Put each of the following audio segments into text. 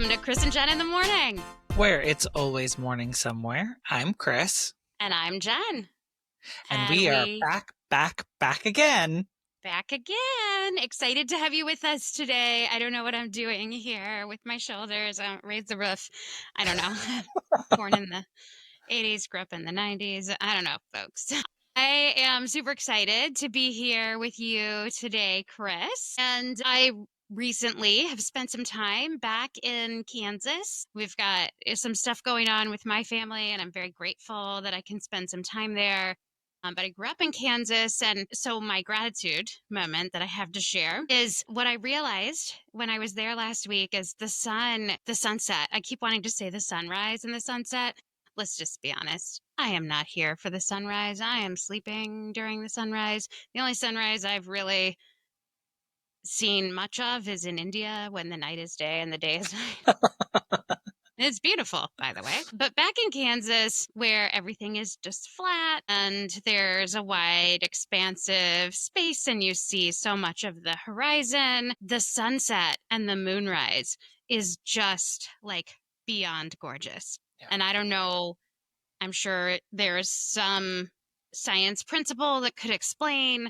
Welcome to Chris and Jen in the Morning. Where it's always morning somewhere. I'm Chris. And I'm Jen. And we are back again. Back again. Excited to have you with us today. I don't know what I'm doing here with my shoulders. I don't raise the roof. I don't know. Born in the 80s, grew up in the 90s. I don't know, folks. I am super excited to be here with you today, Chris. And I recently have spent some time back in Kansas. We've got some stuff going on with my family, and I'm very grateful that I can spend some time there. But I grew up in Kansas, and so my gratitude moment that I have to share is what I realized when I was there last week is the sunset. I keep wanting to say the sunrise and the sunset. Let's just be honest. I am not here for the sunrise. I am sleeping during the sunrise. The only sunrise I've really seen much of is in India when the night is day and the day is night. It's beautiful, by the way. But back in Kansas, where everything is just flat and there's a wide, expansive space and you see so much of the horizon, the sunset and the moonrise is just like beyond gorgeous. Yeah. And I don't know, I'm sure there's some science principle that could explain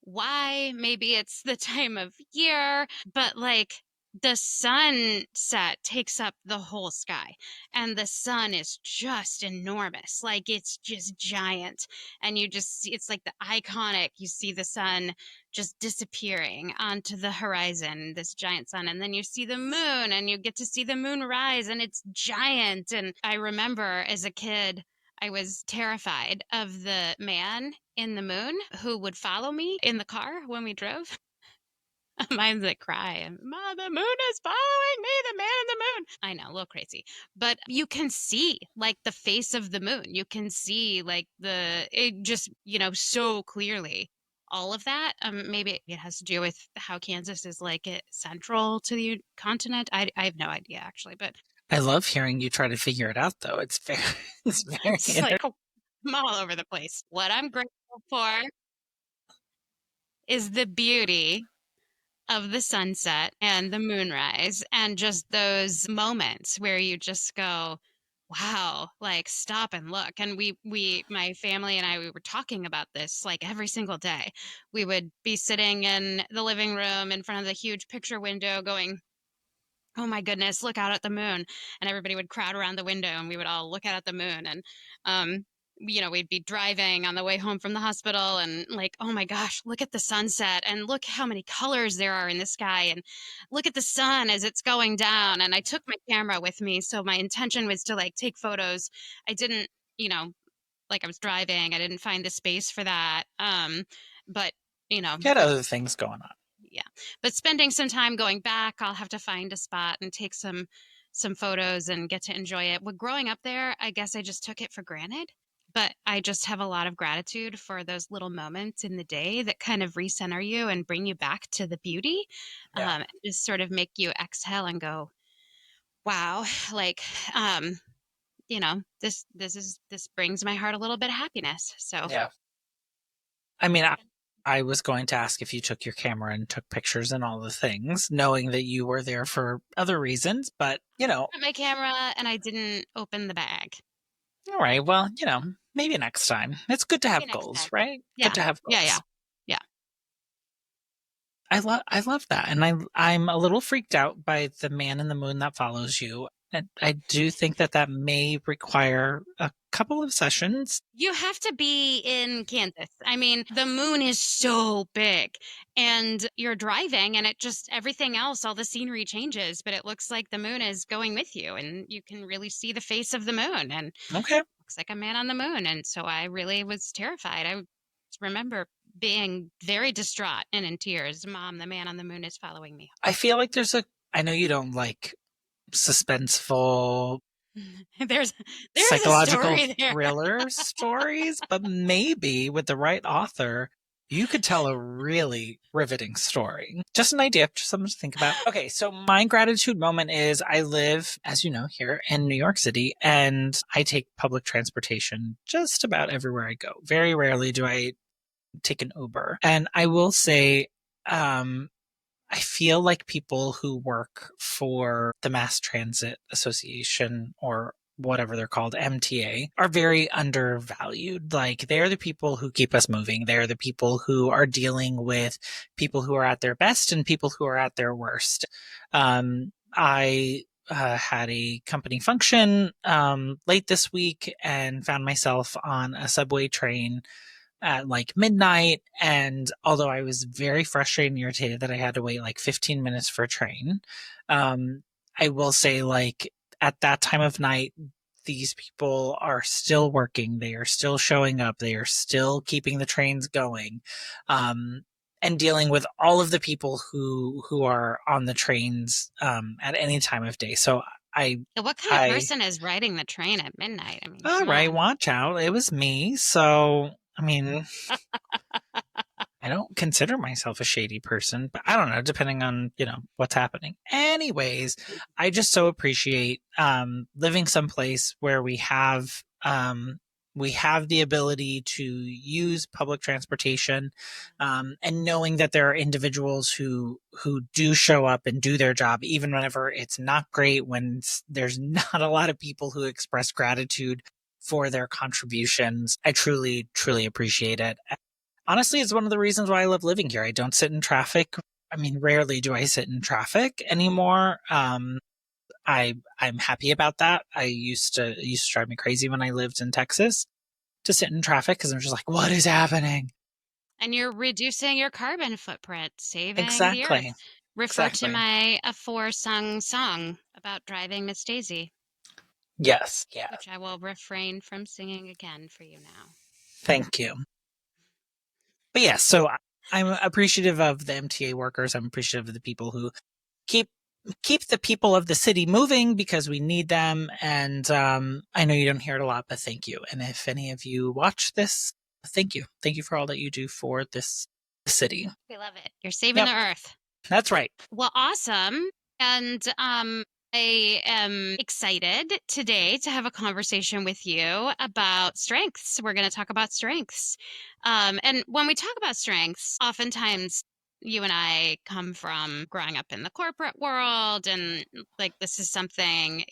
why. Maybe it's the time of year, but like the sunset takes up the whole sky and the sun is just enormous. Like it's just giant. And you just see, it's like the iconic, you see the sun just disappearing onto the horizon, this giant sun. And then you see the moon and you get to see the moon rise and it's giant. And I remember as a kid, I was terrified of the man in the moon who would follow me in the car when we drove. Mine's like cry. Mom, the moon is following me, the man in the moon. I know, a little crazy. But you can see like the face of the moon. You can see like it just, so clearly. All of that. Maybe it has to do with how Kansas is like central to the continent. I have no idea actually, but I love hearing you try to figure it out, though. It's very it's like I'm all over the place. What I'm grateful for is the beauty of the sunset and the moonrise and just those moments where you just go, wow, like stop and look. And my family and we were talking about this like every single day. We would be sitting in the living room in front of the huge picture window going, oh my goodness, look out at the moon. And everybody would crowd around the window and we would all look out at the moon. And, we'd be driving on the way home from the hospital and like, oh my gosh, look at the sunset and look how many colors there are in the sky and look at the sun as it's going down. And I took my camera with me. So my intention was to like take photos. I didn't, like I was driving, I didn't find the space for that. But, you had other things going on. Yeah. But spending some time going back, I'll have to find a spot and take some photos and get to enjoy it. Well, growing up there, I guess I just took it for granted. But I just have a lot of gratitude for those little moments in the day that kind of recenter you and bring you back to the beauty. Yeah. Just sort of make you exhale and go, wow, like, this brings my heart a little bit of happiness. So, yeah. I mean, I was going to ask if you took your camera and took pictures and all the things, knowing that you were there for other reasons, but, I took my camera and I didn't open the bag. All right. Well, maybe next time. It's good to have goals, right? Yeah. Good to have goals. Yeah. I love that. And I'm a little freaked out by the man in the moon that follows you. And I do think that may require a couple of sessions. You have to be in Kansas. I mean, the moon is so big and you're driving and everything else, all the scenery changes, but it looks like the moon is going with you and you can really see the face of the moon and okay. It looks like a man on the moon. And so I really was terrified. I remember being very distraught and in tears. Mom, the man on the moon is following me. I feel like I know you don't like suspenseful there's psychological thriller stories, but maybe with the right author, you could tell a really riveting story. Just an idea, just something to think about. Okay, so my gratitude moment is I live, as you know, here in New York City, and I take public transportation just about everywhere I go. Very rarely do I take an Uber. And I will say, I feel like people who work for the Mass Transit Association or whatever they're called, MTA, are very undervalued. Like they're the people who keep us moving. They're the people who are dealing with people who are at their best and people who are at their worst. I had a company function late this week and found myself on a subway train at like midnight. And although I was very frustrated and irritated that I had to wait like 15 minutes for a train, I will say, like, at that time of night, these people are still working. They are still showing up. They are still keeping the trains going. And dealing with all of the people who are on the trains at any time of day. So I So what kind of I person is riding the train at midnight? I mean, all come right, on. watch out. It was me. So I mean, I don't consider myself a shady person, but I don't know, depending on, what's happening. Anyways, I just so appreciate living someplace where we have the ability to use public transportation, and knowing that there are individuals who do show up and do their job even whenever it's not great, when there's not a lot of people who express gratitude for their contributions. I truly, truly appreciate it. Honestly, it's one of the reasons why I love living here. I don't sit in traffic. I mean, rarely do I sit in traffic anymore. I'm happy about that. It used to drive me crazy when I lived in Texas to sit in traffic because I'm just like, what is happening? And you're reducing your carbon footprint, saving the Exactly. earth. Refer to Exactly. my aforesung song about driving Miss Daisy, Yes. Yeah. which I will refrain from singing again for you now. Thank you. But yeah, so I'm appreciative of the MTA workers. I'm appreciative of the people who keep keep the people of the city moving because we need them. And I know you don't hear it a lot, but thank you. And if any of you watch this, thank you. Thank you for all that you do for this city. We love it. You're saving Yep, the earth. that's right. Well, awesome. And I am excited today to have a conversation with you about strengths. We're going to talk about strengths. And when we talk about strengths, oftentimes you and I come from growing up in the corporate world, and like this is something,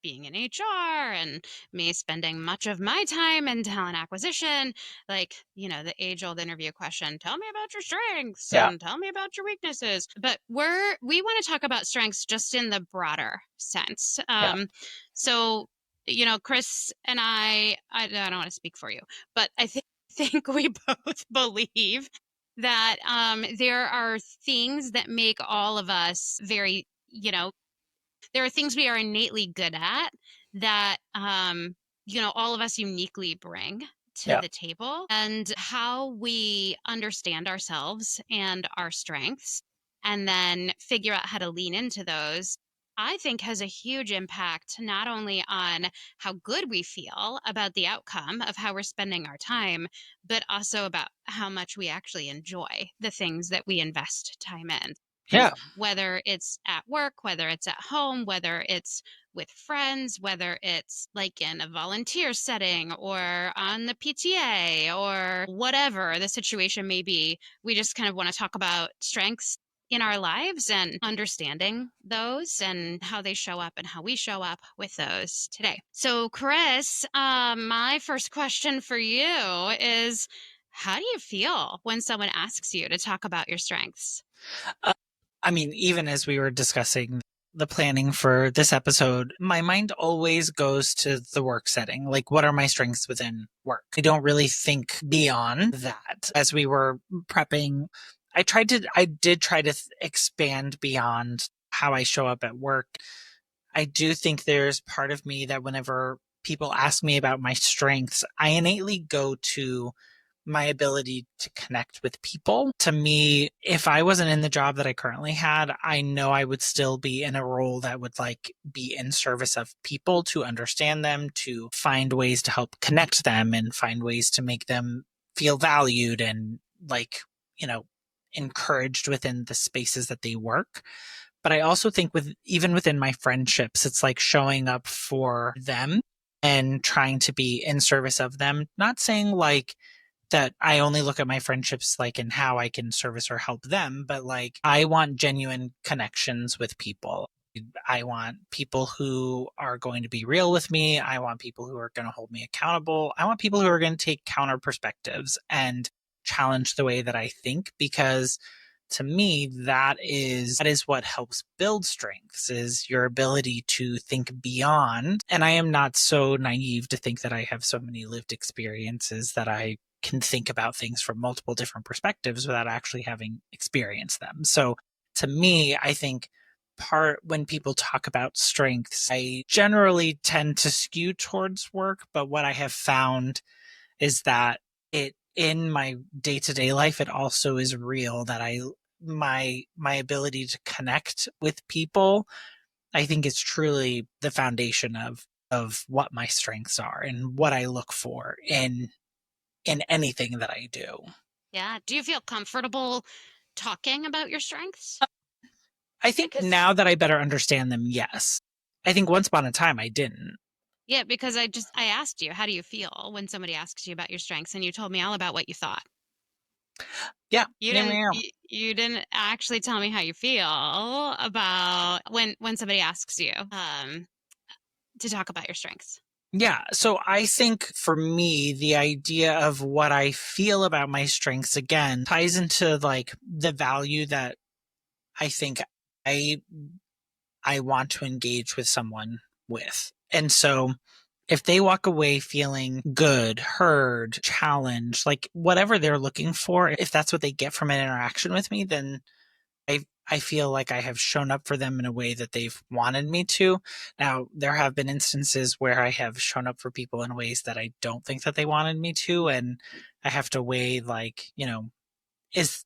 being in HR and me spending much of my time in talent acquisition, like, the age old interview question, tell me about your strengths Yeah, and tell me about your weaknesses. But we want to talk about strengths just in the broader sense. yeah, So, Chris and I don't want to speak for you, but I think we both believe that there are things that make all of us very, there are things we are innately good at that all of us uniquely bring to yeah, the table, and how we understand ourselves and our strengths and then figure out how to lean into those, I think has a huge impact not only on how good we feel about the outcome of how we're spending our time, but also about how much we actually enjoy the things that we invest time in, yeah, whether it's at work, whether it's at home, whether it's with friends, whether it's like in a volunteer setting or on the PTA or whatever the situation may be. We just kind of want to talk about strengths in our lives and understanding those and how they show up and how we show up with those today. So, Chris, my first question for you is, how do you feel when someone asks you to talk about your strengths? Uh, I mean, even as we were discussing the planning for this episode, my mind always goes to the work setting. Like, what are my strengths within work? I don't really think beyond that. As we were prepping, I did try to expand beyond how I show up at work. I do think there's part of me that whenever people ask me about my strengths, I innately go to my ability to connect with people. To me, if I wasn't in the job that I currently had, I know I would still be in a role that would like be in service of people, to understand them, to find ways to help connect them and find ways to make them feel valued and like, you know, encouraged within the spaces that they work. But I also think even within my friendships, it's like showing up for them and trying to be in service of them. Not saying like that I only look at my friendships like in how I can service or help them, but like I want genuine connections with people. I want people who are going to be real with me. I want people who are going to hold me accountable. I want people who are going to take counter perspectives and challenge the way that I think, because to me that is what helps build strengths, is your ability to think beyond. And I am not so naive to think that I have so many lived experiences that I can think about things from multiple different perspectives without actually having experienced them. So to me, I think part when people talk about strengths, I generally tend to skew towards work, but what I have found is that it in my day-to-day life, it also is real that my ability to connect with people, I think is truly the foundation of what my strengths are and what I look for in anything that I do. Yeah. Do you feel comfortable talking about your strengths? I think Because, now that I better understand them, yes. I think once upon a time I didn't. yeah, because I asked you, how do you feel when somebody asks you about your strengths? And you told me all about what you thought. Yeah. You Yeah, didn't yeah. you didn't actually tell me how you feel about when somebody asks you to talk about your strengths. Yeah. So I think for me, the idea of what I feel about my strengths again ties into like the value that I think I I want to engage with someone with. And so if they walk away feeling good, heard, challenged, like whatever they're looking for, if that's what they get from an interaction with me, then I feel like I have shown up for them in a way that they've wanted me to. Now, there have been instances where I have shown up for people in ways that I don't think that they wanted me to, and I have to weigh like, is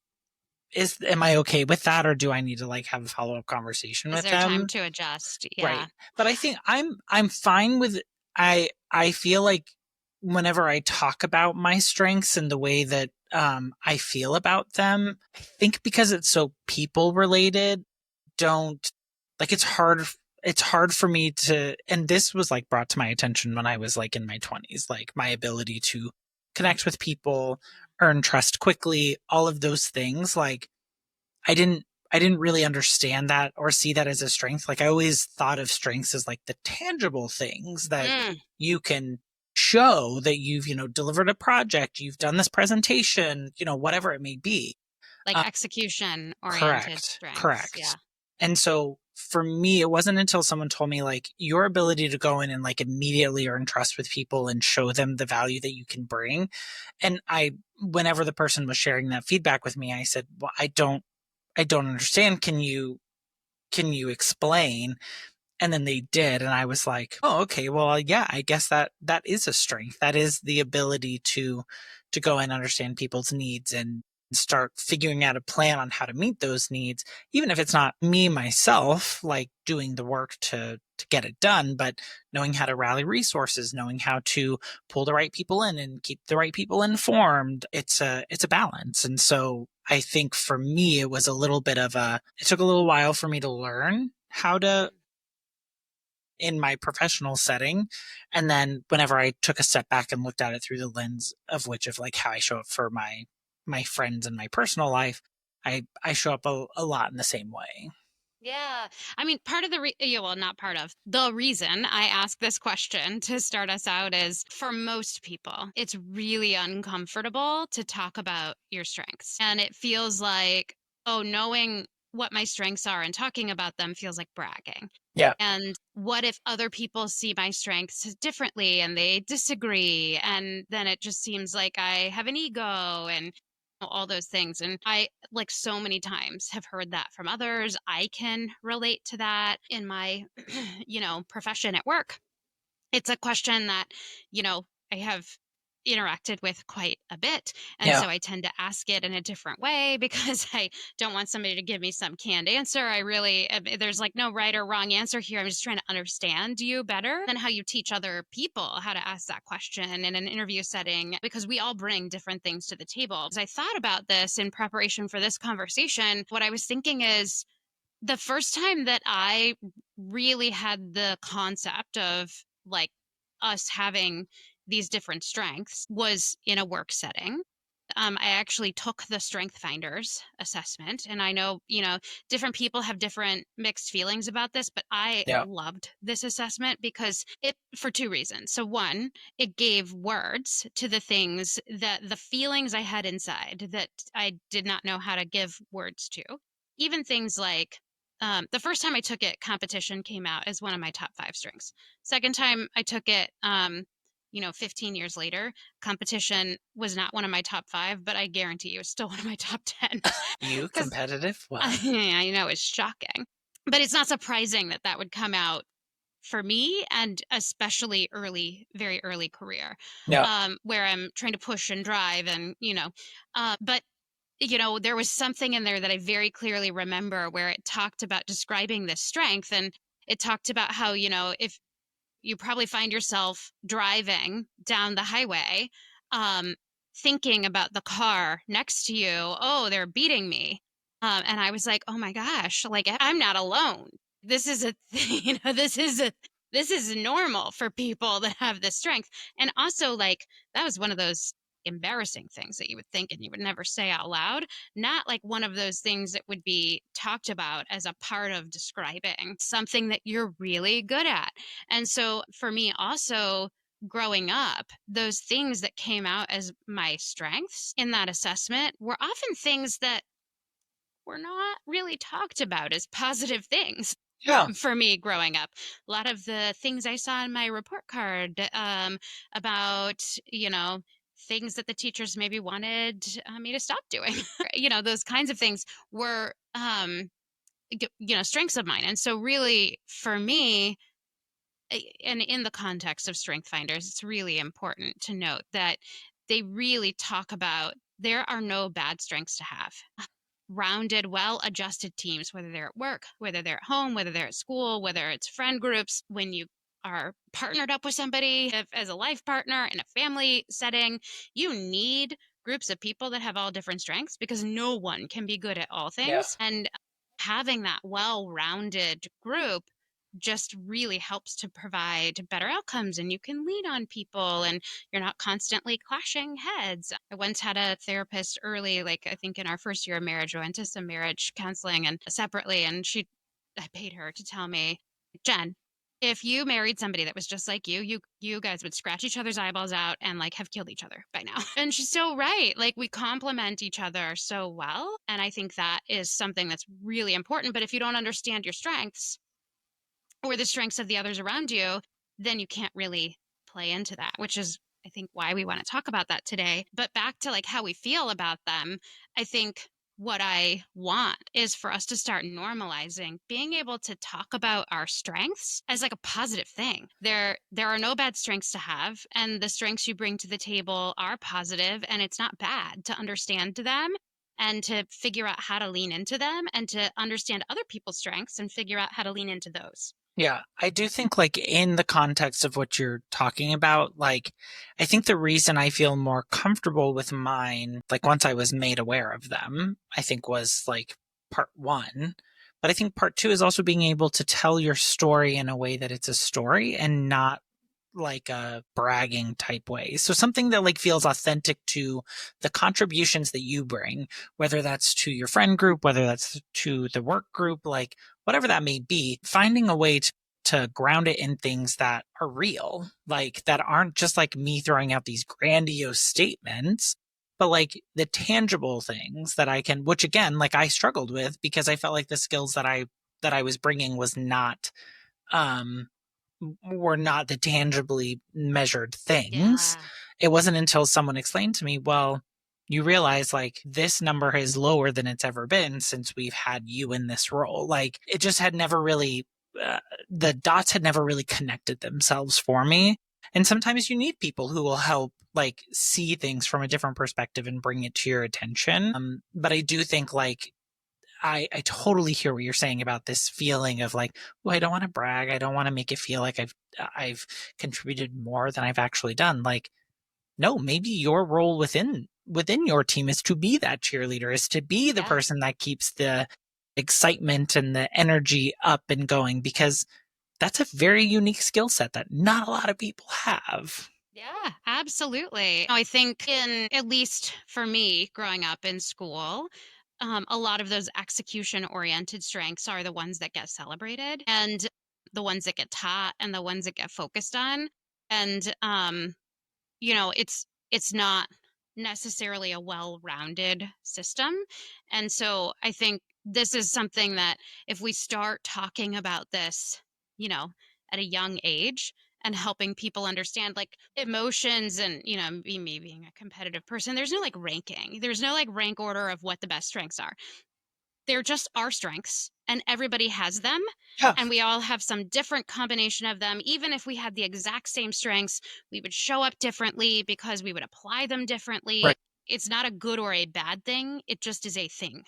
am I okay with that, or do I need to like have a follow-up conversation Is with there time them? to adjust? Yeah. Right. But I think I'm fine with I feel like whenever I talk about my strengths and the way that I feel about them, I think because it's so people related, don't like it's hard for me to, and this was like brought to my attention when I was like in my 20s, like my ability to connect with people, earn trust quickly, all of those things. Like I didn't I didn't really understand that or see that as a strength. Like I always thought of strengths as like the tangible things that Mm, you can show that you've, delivered a project, you've done this presentation, whatever it may be. like execution oriented Correct. strengths. Correct. Yeah. And so for me, it wasn't until someone told me like your ability to go in and like immediately earn trust with people and show them the value that you can bring. And whenever the person was sharing that feedback with me, I said, well, I don't understand. Can you explain? And then they did, and I was like, oh, okay, well, yeah, I guess that is a strength. That is the ability to go and understand people's needs and start figuring out a plan on how to meet those needs, even if it's not me myself like doing the work to get it done, but knowing how to rally resources, knowing how to pull the right people in and keep the right people informed. It's a balance. And so I think for me it was a little bit of a it took a little while for me to learn how to in my professional setting. And then whenever I took a step back and looked at it through the lens of like how I show up for my friends in my personal life, I show up a lot in the same way. Yeah. I mean, part of yeah, well, not part of the reason I ask this question to start us out is for most people, it's really uncomfortable to talk about your strengths. And it feels like, oh, knowing what my strengths are and talking about them feels like bragging. Yeah. And what if other people see my strengths differently and they disagree? And then it just seems like I have an ego and all those things. And I, like so many times, have heard that from others. I can relate to that in my, profession at work. It's a question that, I have interacted with quite a bit. And Yeah. so I tend to ask it in a different way because I don't want somebody to give me some canned answer. I really, there's like no right or wrong answer here. I'm just trying to understand you better than how you teach other people how to ask that question in an interview setting, because we all bring different things to the table. As I thought about this in preparation for this conversation, what I was thinking is, the first time that I really had the concept of like us having these different strengths was in a work setting. I actually took the Strength Finders assessment, and I know, different people have different mixed feelings about this, but I Yeah. loved this assessment because for two reasons. So one, it gave words to the things the feelings I had inside that I did not know how to give words to. Even things like, the first time I took it, competition came out as one of my top five strengths. Second time I took it, 15 years later, competition was not one of my top five, but I guarantee you it's still one of my top 10 You because competitive? Wow. I know it's shocking. But it's not surprising that that would come out for me, and especially early, very early career, Yeah. where I'm trying to push and drive but there was something in there that I very clearly remember where it talked about describing this strength, and it talked about how, if you probably find yourself driving down the highway, um, thinking about the car next to you. Oh, they're beating me. And I was like, oh my gosh, like I'm not alone. This is a thing, this is normal for people that have this strength. And also, like, that was one of those embarrassing things that you would think and you would never say out loud, not like one of those things that would be talked about as a part of describing something that you're really good at. And so for me, also growing up, those things that came out as my strengths in that assessment were often things that were not really talked about as positive things Yeah. for me growing up. A lot of the things I saw in my report card, about, things that the teachers maybe wanted me to stop doing, those kinds of things were, strengths of mine. And so, really, for me, and in the context of strength finders, it's really important to note that they really talk about there are no bad strengths to have. Rounded, well adjusted teams, whether they're at work, whether they're at home, whether they're at school, whether it's friend groups, when you are partnered up with somebody as a life partner in a family setting, you need groups of people that have all different strengths because no one can be good at all Yeah. things. And having that well rounded group just really helps to provide better outcomes, and you can lean on people and you're not constantly clashing heads. I once had a therapist early, like I think in our first year of marriage, I went to some marriage counseling and separately, and I paid her to tell me, Jen, if you married somebody that was just like you guys would scratch each other's eyeballs out and like have killed each other by now. And she's so right. Like, we complement each other so well. And I think that is something that's really important. But if you don't understand your strengths or the strengths of the others around you, then you can't really play into that, which is, I think, why we want to talk about that today. But back to like how we feel about them, I think what I want is for us to start normalizing being able to talk about our strengths as like a positive thing. There are no bad strengths to have, and the strengths you bring to the table are positive, and it's not bad to understand them and to figure out how to lean into them and to understand other people's strengths and figure out how to lean into those. Yeah, I do think like in the context of what you're talking about, like I think the reason I feel more comfortable with mine, like once I was made aware of them, I think was like part one. But I think part two is also being able to tell your story in a way that it's a story and not like a bragging type way. So something that like feels authentic to the contributions that you bring, whether that's to your friend group, whether that's to the work group, like whatever that may be, finding a way to ground it in things that are real, like that aren't just like me throwing out these grandiose statements, but like the tangible things that I can, which again, like I struggled with because I felt like the skills that I was bringing was not, um, were not the tangibly measured things. Yeah. It wasn't until someone explained to me, well, you realize like this number is lower than it's ever been since we've had you in this role. Like it just had never really, the dots had never really connected themselves for me. And sometimes you need people who will help like see things from a different perspective and bring it to your attention. But I do think like I totally hear what you're saying about this feeling of like, well, I don't want to brag. I don't want to make it feel like I've contributed more than I've actually done. Like, no, maybe your role within your team is to be that cheerleader, is to be the Yeah. person that keeps the excitement and the energy up and going, because that's a very unique skill set that not a lot of people have. Yeah, absolutely. I think in at least for me growing up in school, a lot of those execution oriented strengths are the ones that get celebrated and the ones that get taught and the ones that get focused on. And it's not necessarily a well-rounded system. And so I think this is something that if we start talking about this, you know, at a young age and helping people understand like emotions and, me being a competitive person, there's no like ranking. There's no like rank order of what the best strengths are. They're just our strengths and everybody has them, Yeah. and we all have some different combination of them. Even if we had the exact same strengths, we would show up differently because we would apply them differently. Right. It's not a good or a bad thing, it just is a thing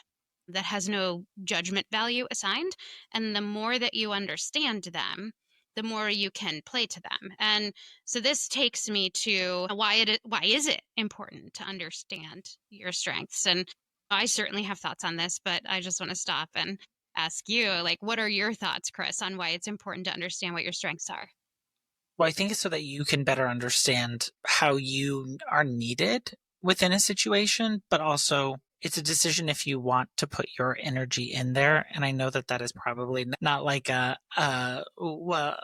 that has no judgment value assigned. And the more that you understand them, the more you can play to them. And so this takes me to why is it important to understand your strengths? And I certainly have thoughts on this, but I just want to stop and ask you, like, what are your thoughts, Chris, on why it's important to understand what your strengths are? Well, I think it's so that you can better understand how you are needed within a situation, but also it's a decision if you want to put your energy in there. And I know that that is probably not like well,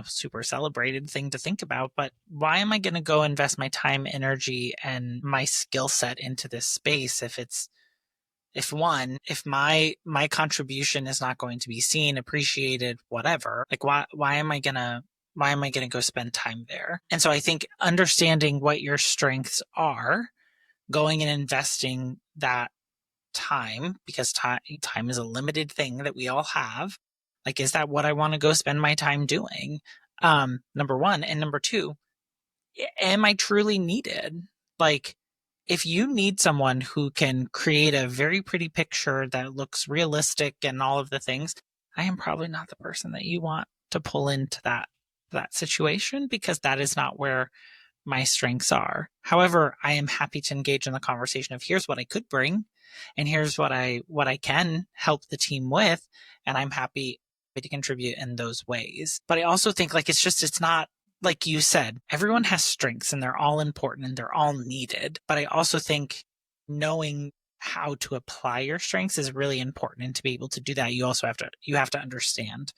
super celebrated thing to think about, but why am I going to go invest my time, energy, and my skill set into this space if my contribution is not going to be seen, appreciated, whatever, like why am I gonna go spend time there? And so I think understanding what your strengths are, going and investing that time, because time is a limited thing that we all have. Like, is that what I want to go spend my time doing? Number one. And number two, am I truly needed? Like, if you need someone who can create a very pretty picture that looks realistic and all of the things, I am probably not the person that you want to pull into that situation, because that is not where my strengths are. However, I am happy to engage in the conversation of here's what I could bring and here's what I can help the team with, and I'm happy to contribute in those ways. But I also think like it's not like you said, everyone has strengths and they're all important and they're all needed. But I also think knowing how to apply your strengths is really important. And to be able to do that, you have to understand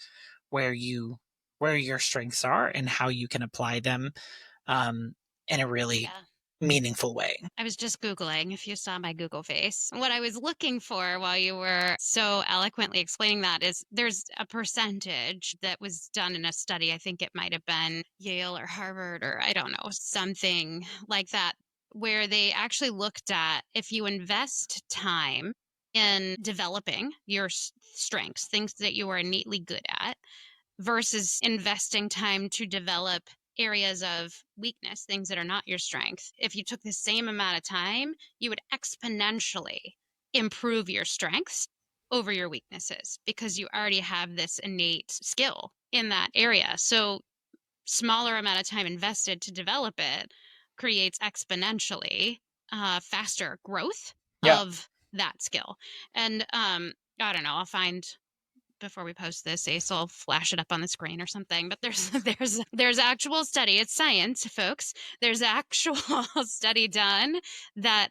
where your strengths are and how you can apply them um, in a really Yeah. meaningful way. I was just Googling, if you saw my Google face. What I was looking for while you were so eloquently explaining that is there's a percentage that was done in a study. I think it might have been Yale or Harvard or I don't know, something like that, where they actually looked at if you invest time in developing your strengths, things that you are innately good at, versus investing time to develop areas of weakness, things that are not your strength. If you took the same amount of time, you would exponentially improve your strengths over your weaknesses because you already have this innate skill in that area. So, smaller amount of time invested to develop it creates exponentially faster growth Yeah. of that skill. And I don't know, I'll find before we post this, Ace will flash it up on the screen or something. But there's there's actual study. It's science, folks. There's actual study done that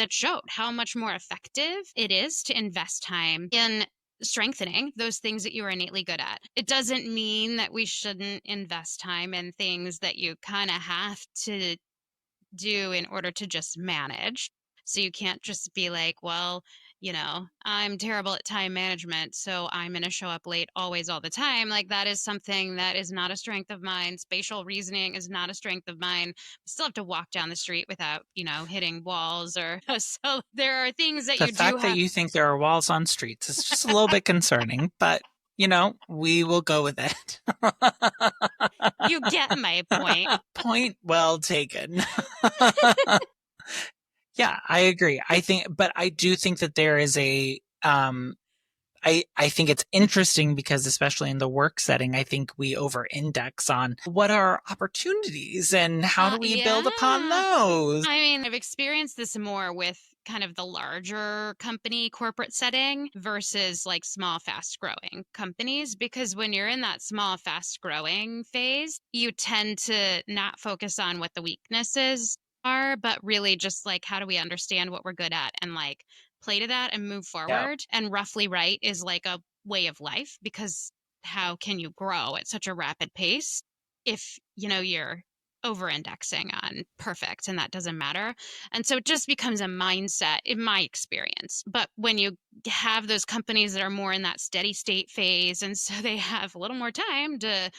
showed how much more effective it is to invest time in strengthening those things that you are innately good at. It doesn't mean that we shouldn't invest time in things that you kind of have to do in order to just manage. So you can't just be like, well, I'm terrible at time management, so I'm going to show up late always, all the time. Like, that is something that is not a strength of mine. Spatial reasoning is not a strength of mine. We still have to walk down the street without, hitting walls or so there are things that The you do fact that have. you think there are walls on streets is just a little bit concerning, but we will go with it. You get my point. Point well taken. Yeah, I agree. But I do think that there is I think it's interesting because especially in the work setting, I think we over index on what are opportunities and how do we build upon Yeah. those? I mean, I've experienced this more with kind of the larger company corporate setting versus like small, fast growing companies. Because when you're in that small, fast growing phase, you tend to not focus on what the weaknesses are, but really just like, how do we understand what we're good at and like play to that and move Yeah. forward? And roughly right is like a way of life, because how can you grow at such a rapid pace if, you're over indexing on perfect and that doesn't matter? And so it just becomes a mindset in my experience. But when you have those companies that are more in that steady state phase, and so they have a little more time to,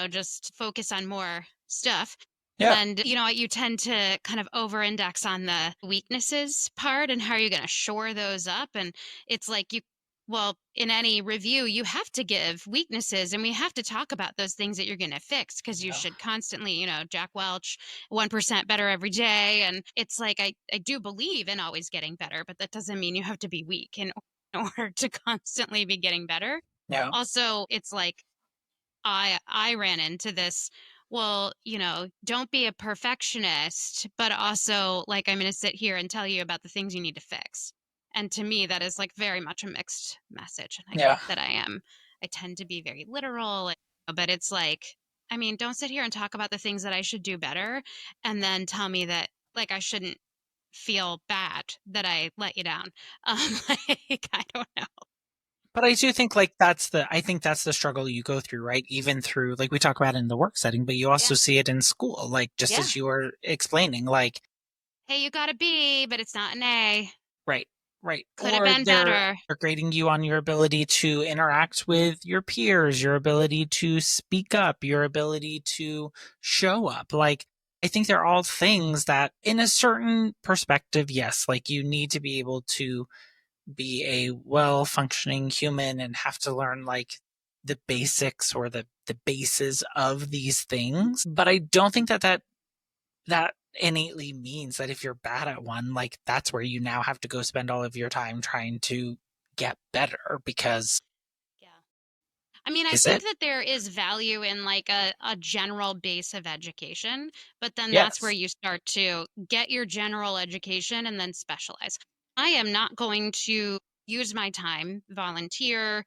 just focus on more stuff. Yeah. And, you tend to kind of over index on the weaknesses part and how you're going to shore those up. And it's like well, in any review, you have to give weaknesses and we have to talk about those things that you're going to fix, because you Yeah. should constantly, Jack Welch, 1% better every day. And it's like, I do believe in always getting better, but that doesn't mean you have to be weak in order to constantly be getting better. Yeah. Also, it's like, I ran into this. Well, don't be a perfectionist, but also like, I'm going to sit here and tell you about the things you need to fix. And to me, that is like very much a mixed message. And I Yeah. get that I tend to be very literal, but it's like, I mean, don't sit here and talk about the things that I should do better and then tell me that like I shouldn't feel bad that I let you down. Like, I don't know. But I do think I think that's the struggle you go through, right? Even through, like we talk about in the work setting, but you also Yeah. see it in school, like just Yeah. as you were explaining, like, Hey, you got a B, but it's not an A. right, right. Could have Or been better. they're grading you on your ability to interact with your peers, your ability to speak up, your ability to show up. Like, I think they're all things that in a certain perspective, yes, like you need to be able to be a well functioning human and have to learn like the basics or the bases of these things. But I don't think that innately means that if you're bad at one, like that's where you now have to go spend all of your time trying to get better because Yeah. I mean, I is think it? that there is value in like a general base of education, but then that's where Yes. you start to get your general education and then specialize. I am not going to use my time, volunteer,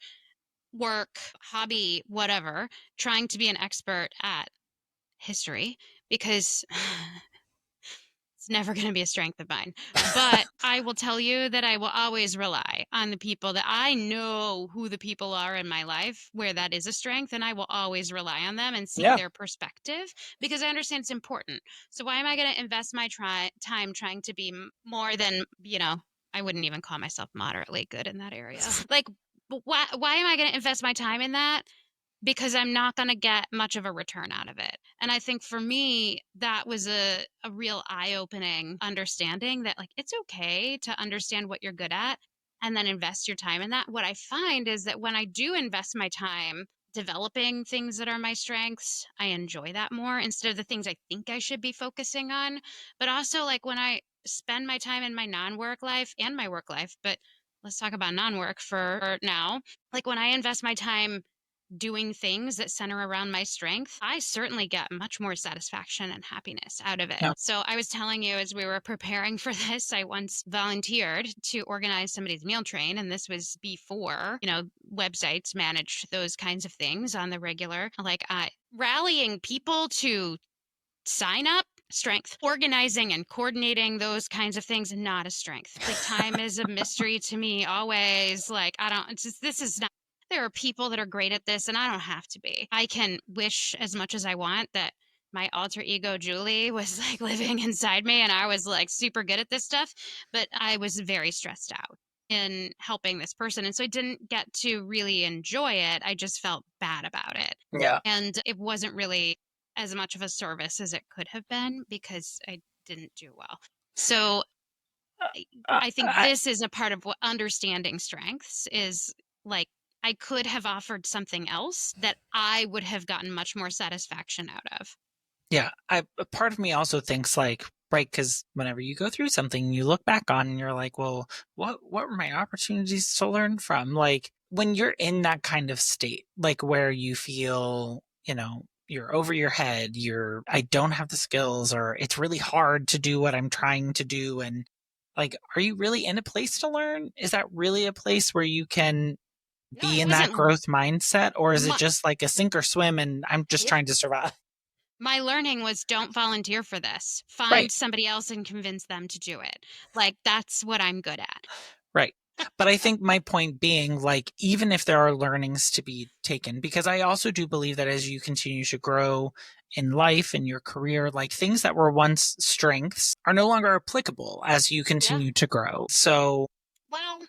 work, hobby, whatever, trying to be an expert at history, because it's never going to be a strength of mine. But I will tell you that I will always rely on the people that I know who the people are in my life where that is a strength. And I will always rely on them and seek Yeah. their perspective, because I understand it's important. So why am I going to invest my time trying to be more than, I wouldn't even call myself moderately good in that area. Like, why am I going to invest my time in that? Because I'm not going to get much of a return out of it. And I think for me, that was a real eye opening understanding that, like, it's okay to understand what you're good at and then invest your time in that. What I find is that when I do invest my time developing things that are my strengths, I enjoy that more instead of the things I think I should be focusing on. But also, like, when I spend my time in my non work life and my work life, but let's talk about non work for now. Like, when I invest my time doing things that center around my strength, I certainly get much more satisfaction and happiness out of it. Yeah. So I was telling you, as we were preparing for this, I once volunteered to organize somebody's meal train. And this was before, websites managed those kinds of things on the regular, like rallying people to sign up. Strength. Organizing and coordinating those kinds of things, not a strength. Like, time is a mystery to me always. Like, I don't, it's just, this is not, there are people that are great at this and I don't have to be. I can wish as much as I want that my alter ego Julie was like living inside me and I was like super good at this stuff, but I was very stressed out in helping this person. And so I didn't get to really enjoy it. I just felt bad about it. Yeah. And it wasn't really as much of a service as it could have been because I didn't do well. So I think I, this is a part of what understanding strengths is, like, I could have offered something else that I would have gotten much more satisfaction out of. yeah, a part of me also thinks like, right, because whenever you go through something, you look back on and you're like, well, what were my opportunities to learn from? Like when you're in that kind of state, like where you feel, you're over your head, I don't have the skills, or it's really hard to do what I'm trying to do, and like, are you really in a place to learn? Is that really a place where you can No, be I in that wasn't. growth mindset? Or is it My, just like a sink or swim and I'm just yeah. trying to survive? My learning was don't volunteer for this. Right. Find somebody else and convince them to do it. Like, that's what I'm good at. Right. But I think my point being, like, even if there are learnings to be taken, because I also do believe that as you continue to grow in life and your career, like things that were once strengths are no longer applicable as you Yeah. continue to grow. So Well,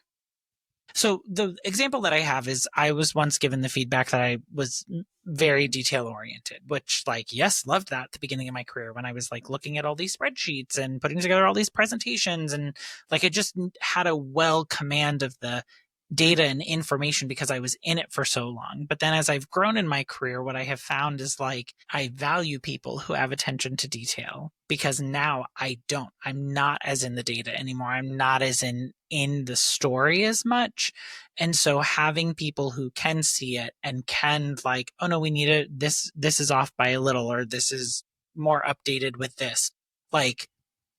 so the example that I have is I was once given the feedback that I was very detail oriented, which like, yes, loved that at the beginning of my career when I was like looking at all these spreadsheets and putting together all these presentations and like I just had a well command of the data and information because I was in it for so long. But then as I've grown in my career, what I have found is like I value people who have attention to detail because now I don't. I'm not as in the data anymore. I'm not as in the story as much. And so having people who can see it and can like, oh no, we need it. This is off by a little, or this is more updated with this. Like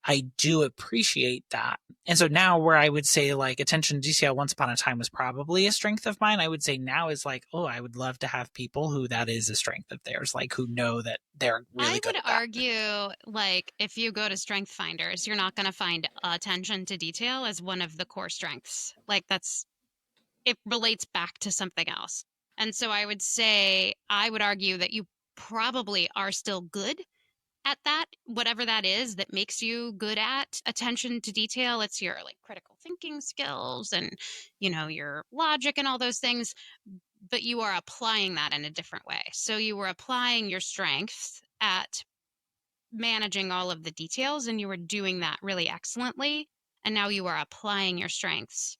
I do appreciate that. And so now where I would say like attention to detail once upon a time was probably a strength of mine, I would say now is like, oh, I would love to have people who that is a strength of theirs, like who know that they're really I good would at that. argue, like, if you go to Strength Finders, you're not going to find attention to detail as one of the core strengths. Like, it relates back to something else. And so I would say, I would argue that you probably are still good at that, whatever that is that makes you good at attention to detail. It's your like critical thinking skills and, your logic and all those things, but you are applying that in a different way. So you were applying your strengths at managing all of the details and you were doing that really excellently. And now you are applying your strengths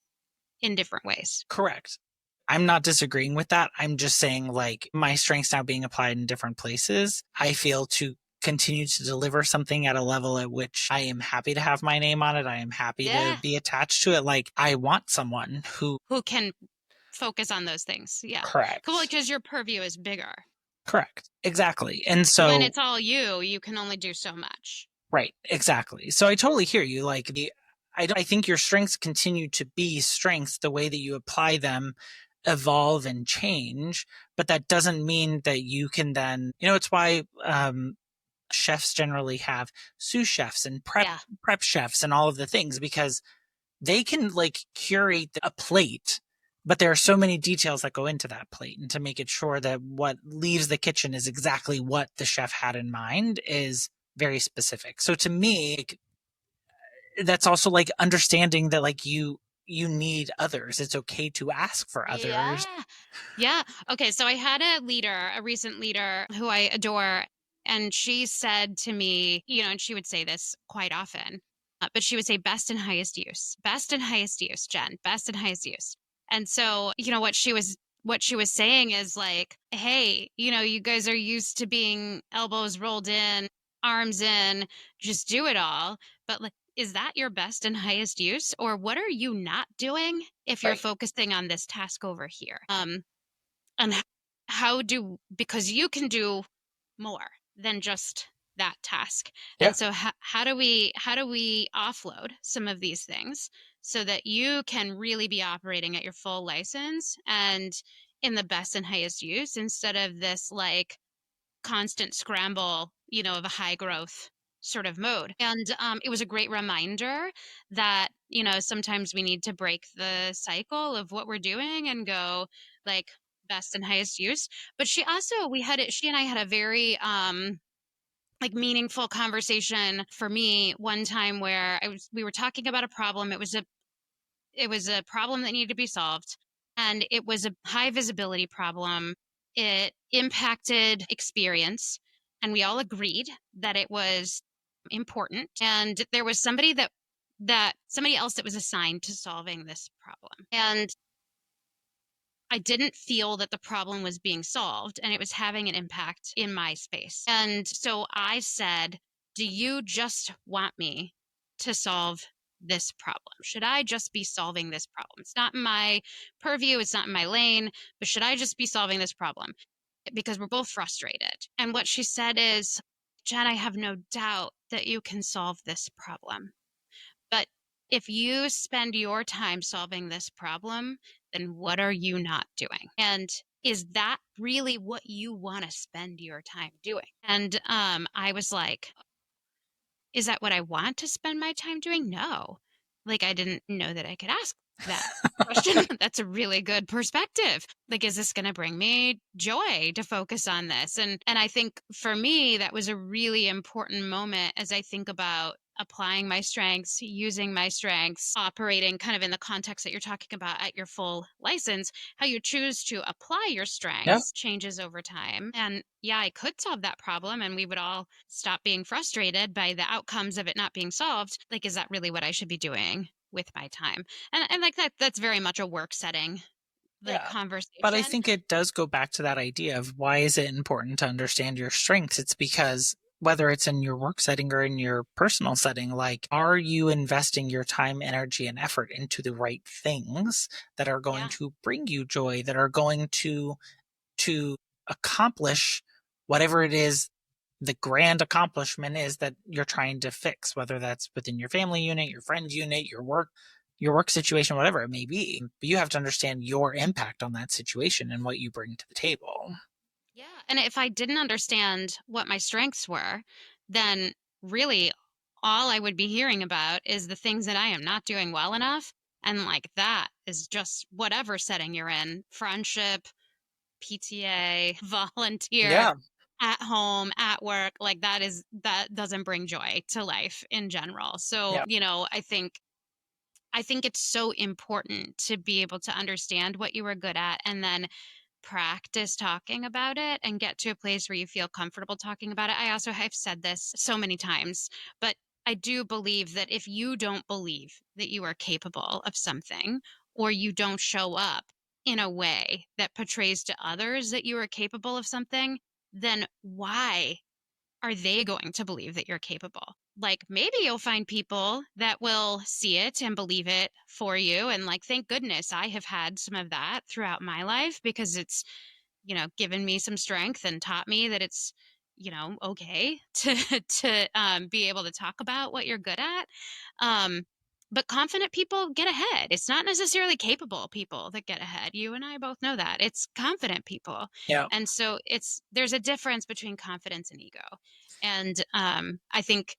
in different ways. Correct. I'm not disagreeing with that. I'm just saying like my strengths now being applied in different places, I feel to continue to deliver something at a level at which I am happy to have my name on it. I am happy to Yeah. be attached to it. Like I want someone who Who can focus on those things. Yeah. Cool. correct. Because your purview is bigger. Correct. Exactly. And When so it's all you can only do so much. right, exactly. So I totally hear you. Like I think your strengths continue to be strengths. The way that you apply them evolve and change, but that doesn't mean that you can then, it's why chefs generally have sous chefs and Yeah. prep chefs and all of the things because they can like curate a plate, but there are so many details that go into that plate, and to make it sure that what leaves the kitchen is exactly what the chef had in mind is very specific. So to me, like, that's also like understanding that like you need others. It's okay to ask for Yeah. others. Yeah. Okay. So I had a recent leader who I adore, and she said to me, and she would say this quite often, but she would say, best and highest use, Jen, best and highest use. And so, what she was saying is like, hey, you guys are used to being elbows rolled in, arms in, just do it all. But like, is that your best and highest use? Or what are you not doing if you're Right. focusing on this task over here? And because you can do more than just that task. Yeah. And so how do we offload some of these things so that you can really be operating at your full license and in the best and highest use instead of this like constant scramble, of a high growth sort of mode. And it was a great reminder that, sometimes we need to break the cycle of what we're doing and go like best and highest use. But she and I had a very, like meaningful conversation for me one time where we were talking about a problem. It was a problem that needed to be solved, and it was a high visibility problem. It impacted experience, and we all agreed that it was important. And there was somebody else that was assigned to solving this problem. And I didn't feel that the problem was being solved and it was having an impact in my space. And so I said, do you just want me to solve this problem? Should I just be solving this problem? It's not in my purview, it's not in my lane, but should I just be solving this problem? Because we're both frustrated. And what she said is, Jen, I have no doubt that you can solve this problem. But if you spend your time solving this problem, then what are you not doing? And is that really what you want to spend your time doing? And I was like, is that what I want to spend my time doing? No. Like, I didn't know that I could ask that question. That's a really good perspective. Like, is this going to bring me joy to focus on this? And I think for me, that was a really important moment as I think about applying my strengths, using my strengths, operating kind of in the context that you're talking about at your full license. How you choose to apply your Yeah. strengths changes over time. And yeah, I could solve that problem and we would all stop being frustrated by the outcomes of it not being solved. Like, is that really what I should be doing with my time? And like that's very much a work setting, like Yeah. But I conversation. think it does go back to that idea of why is it important to understand your strengths? It's because whether it's in your work setting or in your personal setting, like, are you investing your time, energy, and effort into the right things that are going Yeah. to bring you joy, that are going to accomplish whatever it is the grand accomplishment is that you're trying to fix, whether that's within your family unit, your friends unit, your work situation, whatever it may be. But you have to understand your impact on that situation and what you bring to the table. Yeah. And if I didn't understand what my strengths were, then really all I would be hearing about is the things that I am not doing well enough. And like that is just whatever setting you're in, friendship, PTA, volunteer, Yeah. at home, at work, like that doesn't bring joy to life in general. So, Yeah. I think it's so important to be able to understand what you were good at and then practice talking about it and get to a place where you feel comfortable talking about it. I also have said this so many times, but I do believe that if you don't believe that you are capable of something or you don't show up in a way that portrays to others that you are capable of something, then why are they going to believe that you're capable? Like maybe you'll find people that will see it and believe it for you. And like, thank goodness I have had some of that throughout my life because it's, given me some strength and taught me that it's, okay to be able to talk about what you're good at. Um, but confident people get ahead. It's not necessarily capable people that get ahead. You and I both know that. It's confident people. Yeah. And so there's a difference between confidence and ego. And I think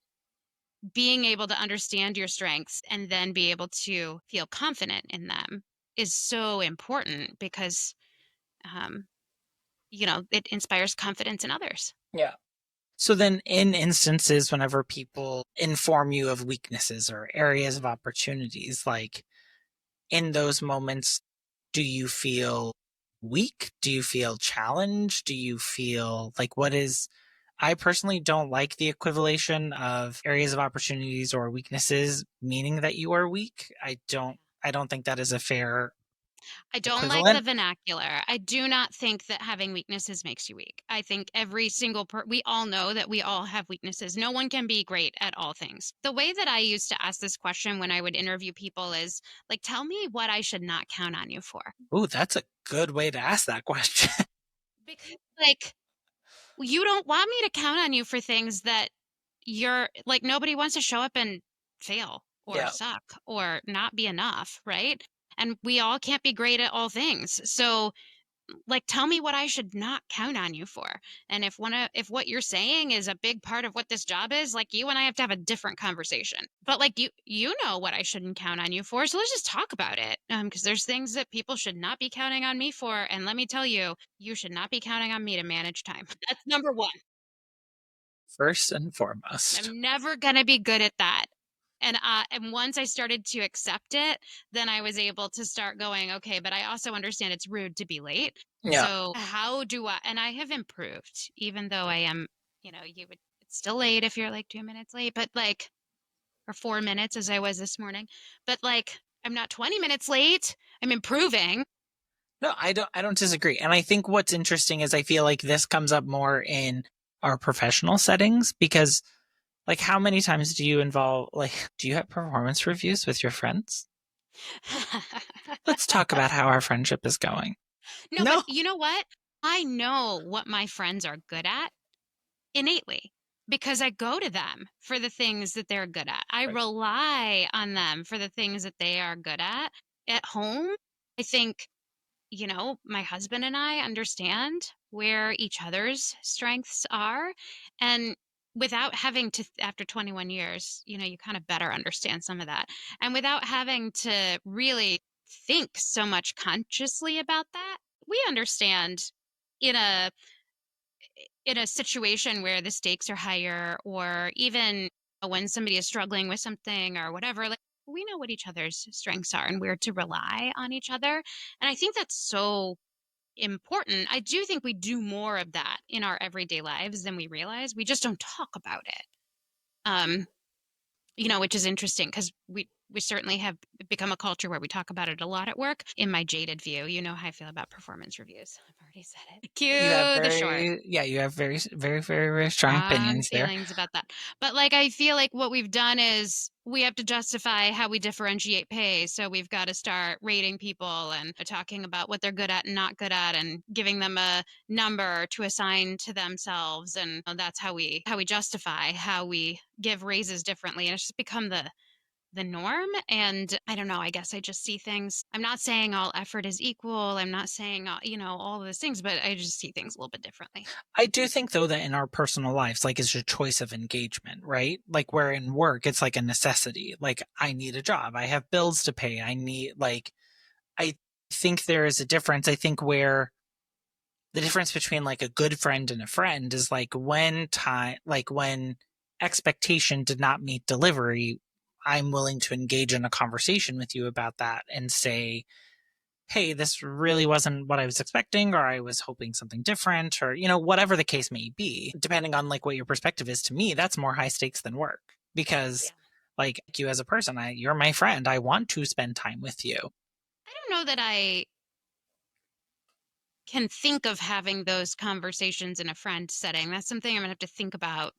being able to understand your strengths and then be able to feel confident in them is so important because um, it inspires confidence in others. Yeah. So then, in instances, whenever people inform you of weaknesses or areas of opportunities, like in those moments, do you feel weak? Do you feel challenged? Do you feel like what is. I personally don't like the equivalation of areas of opportunities or weaknesses meaning that you are weak. I don't think that is a fair I don't like the equivalent. vernacular. I do not think that having weaknesses makes you weak. I think every single we all know that we all have weaknesses. No one can be great at all things. The way that I used to ask this question when I would interview people is like, tell me what I should not count on you for. Ooh, that's a good way to ask that question. Because like you don't want me to count on you for things that you're like nobody wants to show up and fail or Yeah. suck or not be enough, right? And we all can't be great at all things. So like tell me what I should not count on you for. And if what you're saying is a big part of what this job is, like you and I have to have a different conversation. But like you know what I shouldn't count on you for, so let's just talk about it. Because there's things that people should not be counting on me for, and let me tell you, you should not be counting on me to manage time. That's number one. First and foremost. I'm never gonna be good at that. And once I started to accept it, then I was able to start going, okay, but I also understand it's rude to be late. Yeah. So how do I, and I have improved, even though I am, it's still late if you're like 2 minutes late, but like, or 4 minutes as I was this morning, but like, I'm not 20 minutes late. I'm improving. No, I don't disagree. And I think what's interesting is I feel like this comes up more in our professional settings because like how many times do you involve like do you have performance reviews with your friends? Let's talk about how our friendship is going. No, but No. you know what? I know what my friends are good at innately. because I go to them for the things that they're good at. I Right. rely on them for the things that they are good at. At home, I think, my husband and I understand where each other's strengths are. And without having to, after 21 years, you kind of better understand some of that. And without having to really think so much consciously about that, we understand in a situation where the stakes are higher, or even when somebody is struggling with something or whatever, like we know what each other's strengths are and where to rely on each other. And I think that's so important. I do think we do more of that in our everyday lives than we realize. We just don't talk about it. Um, which is interesting because we certainly have become a culture where we talk about it a lot at work. In my jaded view, you know how I feel about performance reviews. I've already said it. Cue the short. You have very, very, very strong Strong opinions there. feelings about that. But like I feel like what we've done is we have to justify how we differentiate pay. So we've got to start rating people and talking about what they're good at and not good at, and giving them a number to assign to themselves. And that's how we justify how we give raises differently. And it's just become the norm. And I don't know, I guess I just see things. I'm not saying all effort is equal. I'm not saying all those things, but I just see things a little bit differently. I do think though that in our personal lives, like it's a choice of engagement, right? Like where in work, it's like a necessity. Like I need a job. I have bills to pay. I think there is a difference. I think where the difference between like a good friend and a friend is like when expectation did not meet delivery, I'm willing to engage in a conversation with you about that and say, hey, this really wasn't what I was expecting, or I was hoping something different, or, whatever the case may be, depending on like what your perspective is. To me, that's more high stakes than work because Yeah. like you as a person, you're my friend. I want to spend time with you. I don't know that I can think of having those conversations in a friend setting. That's something I'm gonna have to think about.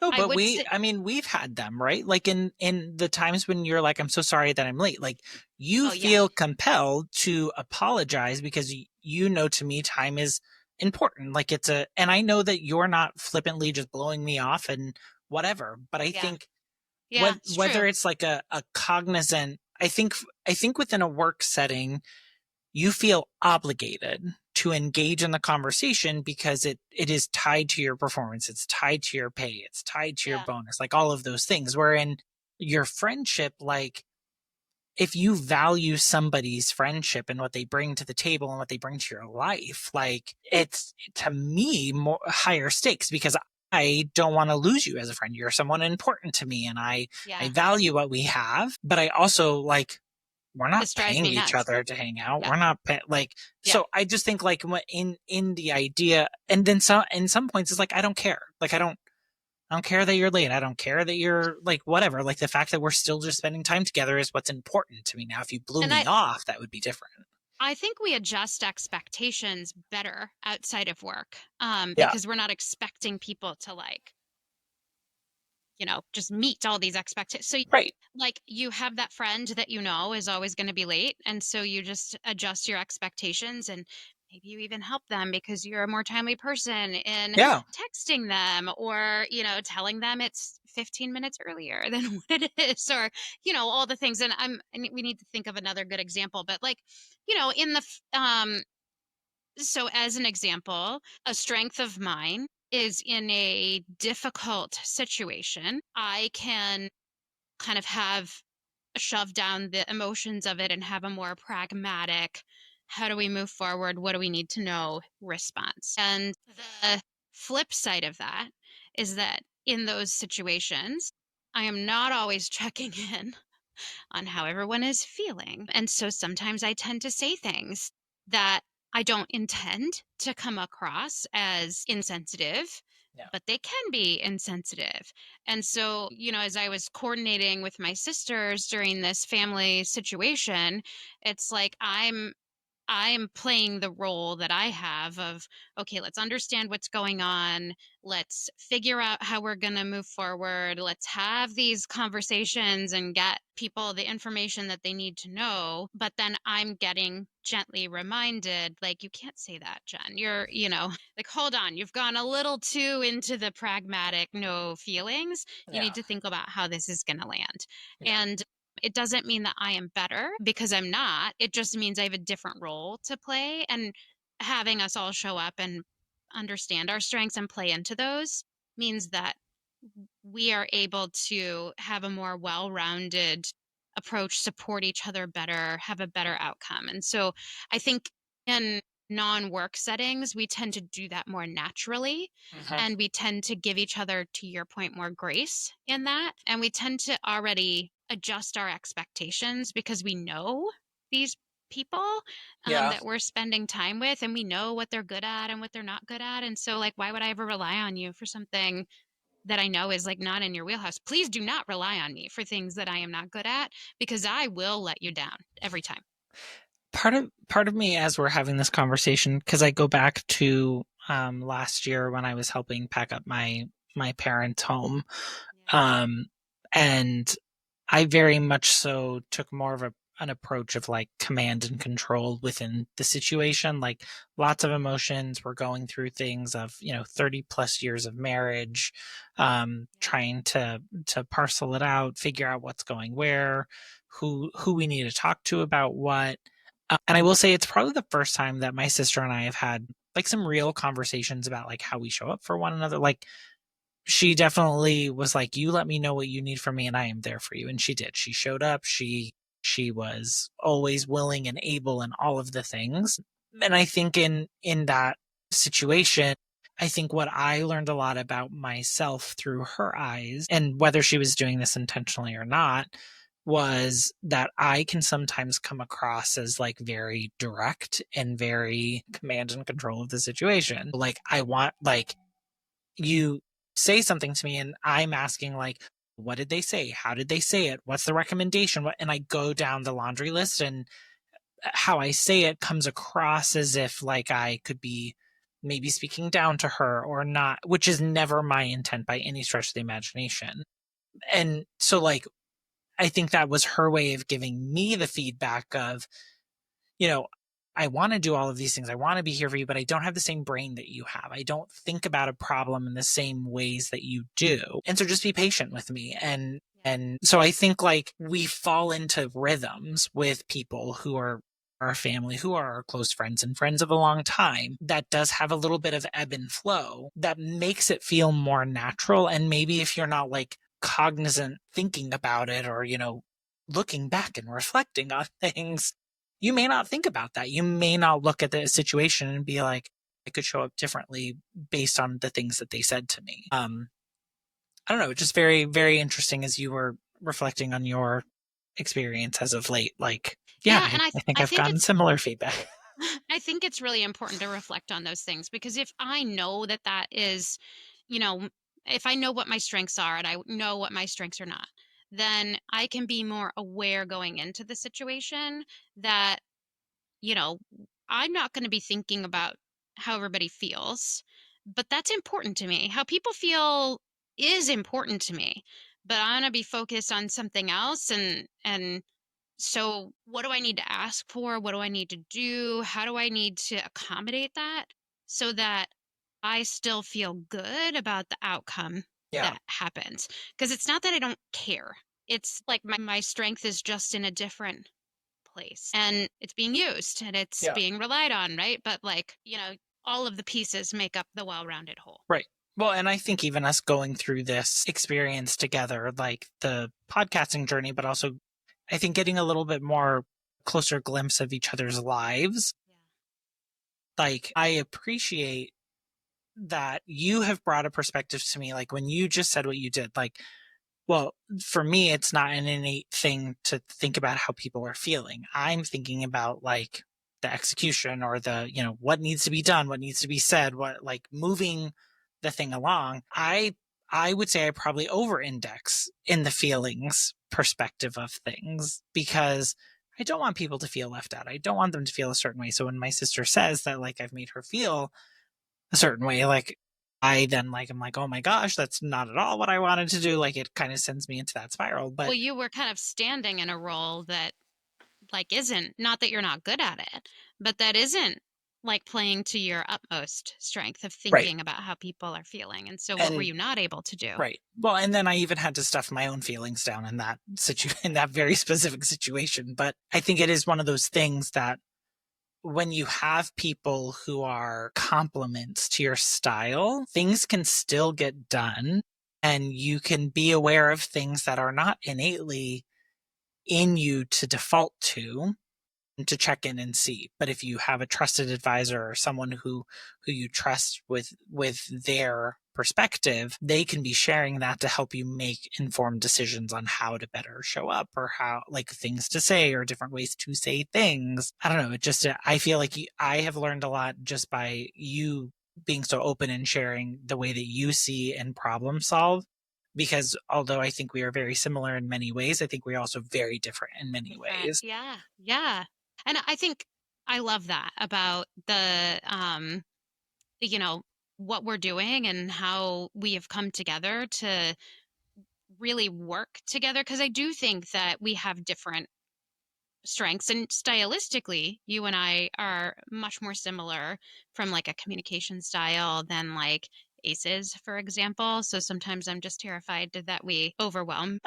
No, I but would say, I mean, we've had them, right? Like in the times when you're like, I'm so sorry that I'm late. Like you oh yeah, feel compelled to apologize because you know, to me, time is important. Like and I know that you're not flippantly just blowing me off and whatever. But I yeah, think yeah. It's whether true. it's like a cognizant, I think within a work setting, you feel obligated to engage in the conversation because it is tied to your performance, it's tied to your pay, it's tied to your Yeah, bonus, like all of those things. Wherein your friendship, like if you value somebody's friendship and what they bring to the table and what they bring to your life, like it's to me more higher stakes because I don't want to lose you as a friend. You're someone important to me and I yeah. value what we have, but I also like we're not This drives paying me each nuts. other to hang out. Yeah, We're not like yeah. so. I just think like in the idea, and then some in some points it's like I don't care. Like I don't care that you're late. I don't care that you're like whatever. Like the fact that we're still just spending time together is what's important to me. Now, if you blew And me off, that would be different. I think we adjust expectations better outside of work, Yeah. because we're not expecting people to just meet all these expectations. So, Right. like, you have that friend that is always going to be late. And so you just adjust your expectations, and maybe you even help them because you're a more timely person in Yeah. texting them, or, telling them it's 15 minutes earlier than what it is, or, all the things. And we need to think of another good example, but like, in so as an example, a strength of mine is in a difficult situation, I can kind of have shove down the emotions of it and have a more pragmatic, how do we move forward? What do we need to know response? And the flip side of that is that in those situations, I am not always checking in on how everyone is feeling. And so sometimes I tend to say things that I don't intend to come across as insensitive, Yeah. but they can be insensitive. And so, as I was coordinating with my sisters during this family situation, it's like I'm playing the role that I have of, okay, let's understand what's going on. Let's figure out how we're going to move forward. Let's have these conversations and get people the information that they need to know. But then I'm getting gently reminded, like, you can't say that, Jen. Like, hold on, you've gone a little too into the pragmatic, no feelings. You Yeah. need to think about how this is going to land. Yeah. And it doesn't mean that I am better because I'm not. It just means I have a different role to play. And having us all show up and understand our strengths and play into those means that we are able to have a more well rounded approach, support each other better, have a better outcome. And so I think in non work settings, we tend to do that more naturally. Mhm. And we tend to give each other, to your point, more grace in that. And we tend to already adjust our expectations because we know these people Yeah. that we're spending time with, and we know what they're good at and what they're not good at. And so, like, why would I ever rely on you for something that I know is like not in your wheelhouse? Please do not rely on me for things that I am not good at, because I will let you down every time. Part of me, as we're having this conversation, because I go back to last year when I was helping pack up my parents' home, um, and I very much so took more of an approach of like command and control within the situation. Like lots of emotions. We're going through things of 30 plus years of marriage, trying to parcel it out, figure out what's going where, who we need to talk to about what. And I will say it's probably the first time that my sister and I have had like some real conversations about like how we show up for one another. Like she definitely was like, you let me know what you need from me and I am there for you. And she did. She showed up. She was always willing and able and all of the things. And I think in that situation, I think what I learned a lot about myself through her eyes, and whether she was doing this intentionally or not, was that I can sometimes come across as like very direct and very command and control of the situation. Like I want like you say something to me and I'm asking like, what did they say? How did they say it? What's the recommendation? And I go down the laundry list, and how I say it comes across as if like I could be maybe speaking down to her or not, which is never my intent by any stretch of the imagination. And so like I think that was her way of giving me the feedback of, you know, I want to do all of these things. I want to be here for you, but I don't have the same brain that you have. I don't think about a problem in the same ways that you do. And so just be patient with me. And so I think like we fall into rhythms with people who are our family, who are our close friends and friends of a long time, that does have a little bit of ebb and flow that makes it feel more natural. And maybe if you're not like cognizant thinking about it, or, looking back and reflecting on things, you may not think about that. You may not look at the situation and be like, I could show up differently based on the things that they said to me. I don't know, just very, very interesting as you were reflecting on your experience as of late. Like, yeah, Yeah, and I think I I've think gotten it's similar feedback. I think it's really important to reflect on those things, because if I know that that is, you know, if I know what my strengths are and I know what my strengths are not, then I can be more aware going into the situation that, you know, I'm not going to be thinking about how everybody feels, but that's important to me. How people feel is important to me, but I'm going to be focused on something else. And so what do I need to ask for? What do I need to do? How do I need to accommodate that so that I still feel good about the outcome Yeah. that happens? Because it's not that I don't care. It's like my strength is just in a different place and it's being used and it's Yeah. being relied on, right? But like, all of the pieces make up the well-rounded whole. Right. Well, and I think even us going through this experience together, like the podcasting journey, but also I think getting a little bit more closer glimpse of each other's lives, like I appreciate that you have brought a perspective to me. Like when you just said what you did, like, well, for me, it's not an innate thing to think about how people are feeling. I'm thinking about like the execution or the, what needs to be done, what needs to be said, what like moving the thing along. I would say I probably over index in the feelings perspective of things because I don't want people to feel left out. I don't want them to feel a certain way. So when my sister says that like I've made her feel a certain way, like I then like I'm like, oh my gosh, that's not at all what I wanted to do. Like it kind of sends me into that spiral. Well, But you were kind of standing in a role that like isn't, not that you're not good at it, but that isn't like playing to your utmost strength of right. thinking about how people are feeling. And so what were And you not able to do? right. Well, and then I even had to stuff my own feelings down in that in that very specific situation. But I think it is one of those things that when you have people who are complements to your style, things can still get done and you can be aware of things that are not innately in you to default to check in and see. But if you have a trusted advisor or someone who you trust with their perspective, they can be sharing that to help you make informed decisions on how to better show up or how like things to say or different ways to say things. I don't know. It just I feel like I have learned a lot just by you being so open and sharing the way that you see and problem solve. Because although I think we are very similar in many ways, I think we're also very different in many Different. ways. Yeah. Yeah. And I think I love that about the, you know, what we're doing and how we have come together to really work together. Because I do think that we have different strengths, and stylistically you and I are much more similar from like a communication style than like aces, for example. So sometimes I'm just terrified that we overwhelm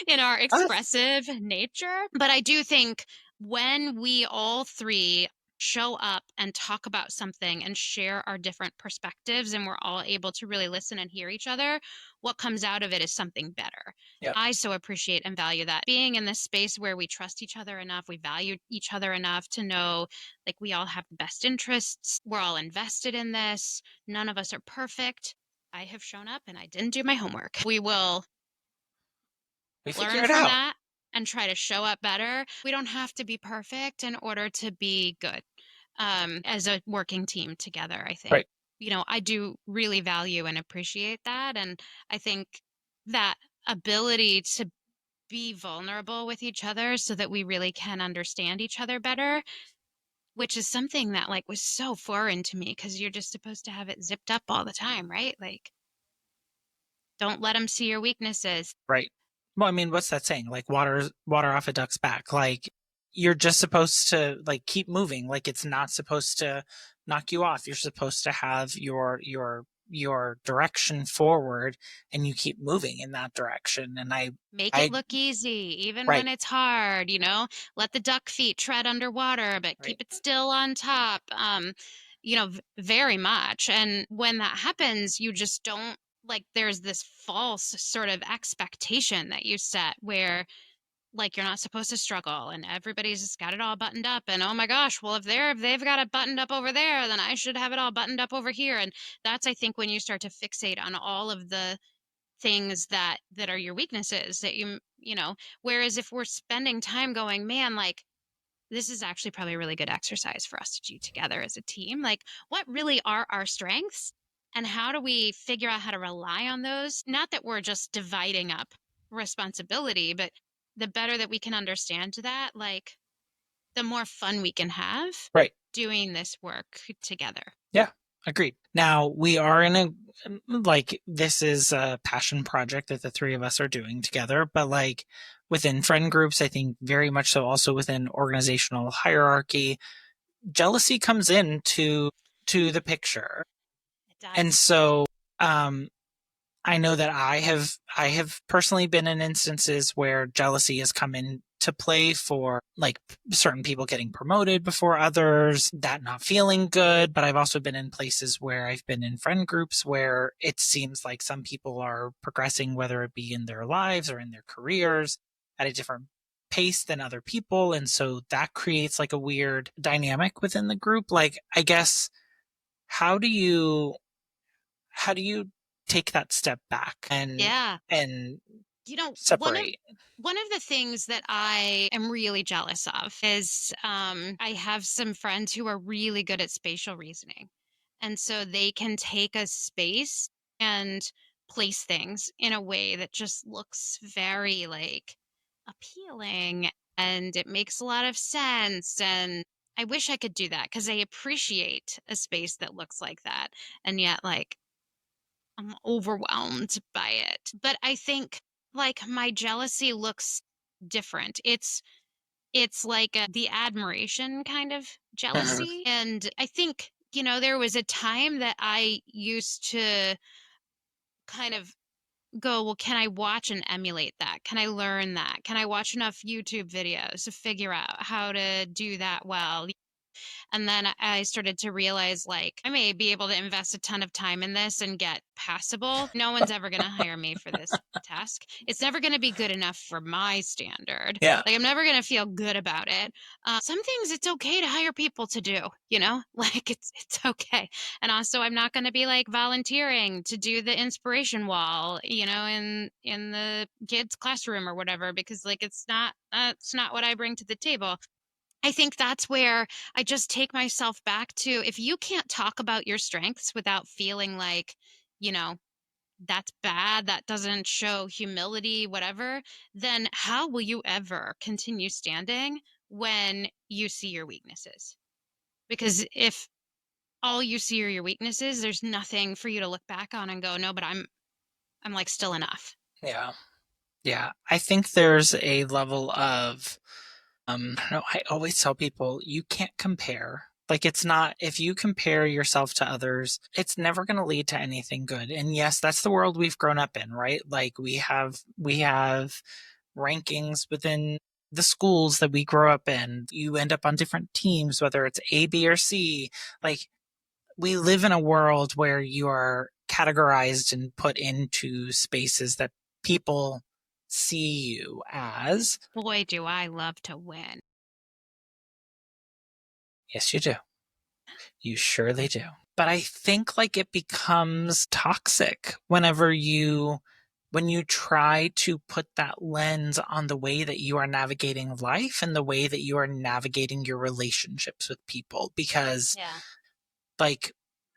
in our expressive nature. But I do think when we all three show up and talk about something and share our different perspectives and we're all able to really listen and hear each other, what comes out of it is something better. Yeah. I so appreciate and value that. Being in this space where we trust each other enough, we value each other enough to know like we all have the best interests, we're all invested in this, none of us are perfect. I have shown up and I didn't do my homework. We will We figure learn it from out. that and try to show up better. We don't have to be perfect in order to be good as a working team together, I think. Right. I do really value and appreciate that. And I think that ability to be vulnerable with each other so that we really can understand each other better, which is something that like was so foreign to me because you're just supposed to have it zipped up all the time, right? Like, don't let them see your weaknesses. Right. Well, I mean, what's that saying? Like water off a duck's back. Like you're just supposed to like keep moving. Like it's not supposed to knock you off. You're supposed to have your direction forward and you keep moving in that direction. And Make it I look easy, even when right, it's hard, let the duck feet tread underwater, but right, keep it still on top. Very much. And when that happens, you just don't like, there's this false sort of expectation that you set where like you're not supposed to struggle and everybody's just got it all buttoned up and oh my gosh, well if they've got it buttoned up over there, then I should have it all buttoned up over here. And that's, I think, when you start to fixate on all of the things that are your weaknesses that whereas if we're spending time going, man, like this is actually probably a really good exercise for us to do together as a team, like what really are our strengths and how do we figure out how to rely on those, not that we're just dividing up responsibility, but the better that we can understand that, like the more fun we can have right. doing this work together. Yeah. Agreed. Now we are in a like this is a passion project that the three of us are doing together, but like within friend groups, I think very much so also within organizational hierarchy, jealousy comes to the picture. It And does. so I know that I have personally been in instances where jealousy has come into play for like certain people getting promoted before others, that not feeling good. But I've also been in places where I've been in friend groups where it seems like some people are progressing, whether it be in their lives or in their careers, at a different pace than other people. And so that creates like a weird dynamic within the group. Like, I guess, how do you how do you take that step back Yeah. and You know, one of separate? one of the things that I am really jealous of is I have some friends who are really good at spatial reasoning. And so they can take a space and place things in a way that just looks very like appealing and it makes a lot of sense. And I wish I could do that because I appreciate a space that looks like that. And yet, like, I'm overwhelmed by it. But I think like my jealousy looks different. It's like the admiration kind of Mhm. jealousy. And I think, you know, there was a time that I used to kind of go, well, can I watch and emulate that? Can I learn that? Can I watch enough YouTube videos to figure out how to do that well? And then I started to realize, like, I may be able to invest a ton of time in this and get passable. No one's ever going to hire me for this task. It's never going to be good enough for my standard. Yeah. Like, I'm never going to feel good about it. Some things it's okay to hire people to do, you know, like it's okay. And also, I'm not going to be like volunteering to do the inspiration wall, you know, in the kids' classroom or whatever, because like it's not what I bring to the table. I think that's where I just take myself back to, if you can't talk about your strengths without feeling like, you know, that's bad, that doesn't show humility, whatever, then how will you ever continue standing when you see your weaknesses? Because if all you see are your weaknesses, there's nothing for you to look back on and go, no, but I'm like still enough. Yeah. Yeah. I think there's a level of, I don't know, I always tell people you can't compare. Like it's not, if you compare yourself to others, it's never going to lead to anything good. And yes, that's the world we've grown up in, right? Like we have rankings within the schools that we grow up in. You end up on different teams, whether it's A, B, or C. Like we live in a world where you are categorized and put into spaces that people see you as. Boy, do I love to win. Yes, you do. You surely do. But I think like it becomes toxic when you try to put that lens on the way that you are navigating life and the way that you are navigating your relationships with people, because Yeah. like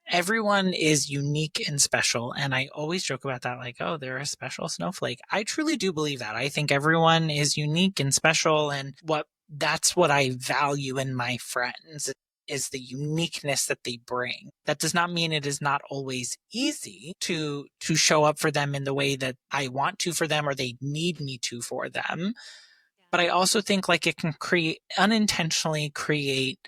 everyone is unique and special. And I always joke about that, like, oh, they're a special snowflake. I truly do believe that. I think everyone is unique and special. And that's what I value in my friends is the uniqueness that they bring. That does not mean it is not always easy to show up for them in the way that I want to for them or they need me to for them. But I also think like it can unintentionally create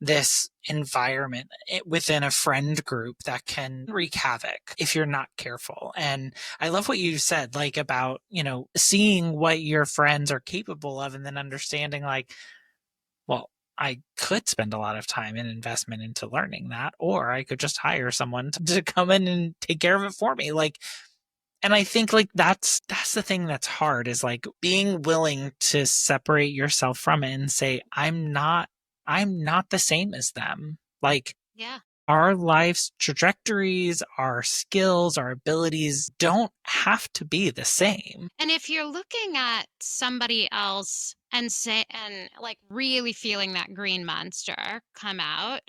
this environment within a friend group that can wreak havoc if you're not careful. And I love what you said, like about, seeing what your friends are capable of and then understanding like, well, I could spend a lot of time and investment into learning that, or I could just hire someone to come in and take care of it for me. Like, and I think like that's the thing that's hard is like being willing to separate yourself from it and say, I'm not the same as them. Like Yeah. our life's trajectories, our skills, our abilities don't have to be the same. And if you're looking at somebody else and like really feeling that green monster come out,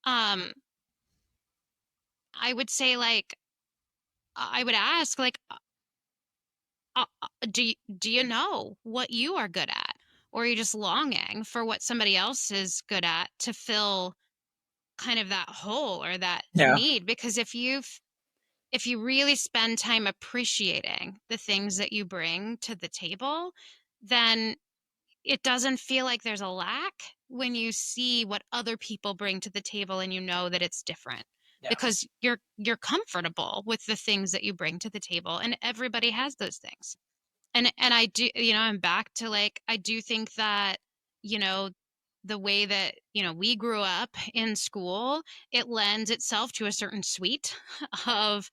um, I would say like I would ask like, do you know what you are good at, or are you just longing for what somebody else is good at to fill kind of that hole or that Yeah. need? Because if you really spend time appreciating the things that you bring to the table, then it doesn't feel like there's a lack when you see what other people bring to the table and you know that it's different, Yeah. because you're comfortable with the things that you bring to the table, and everybody has those things. And I do, you know, I'm back to like, I do think that, you know, the way that, you know, we grew up in school, it lends itself to a certain suite of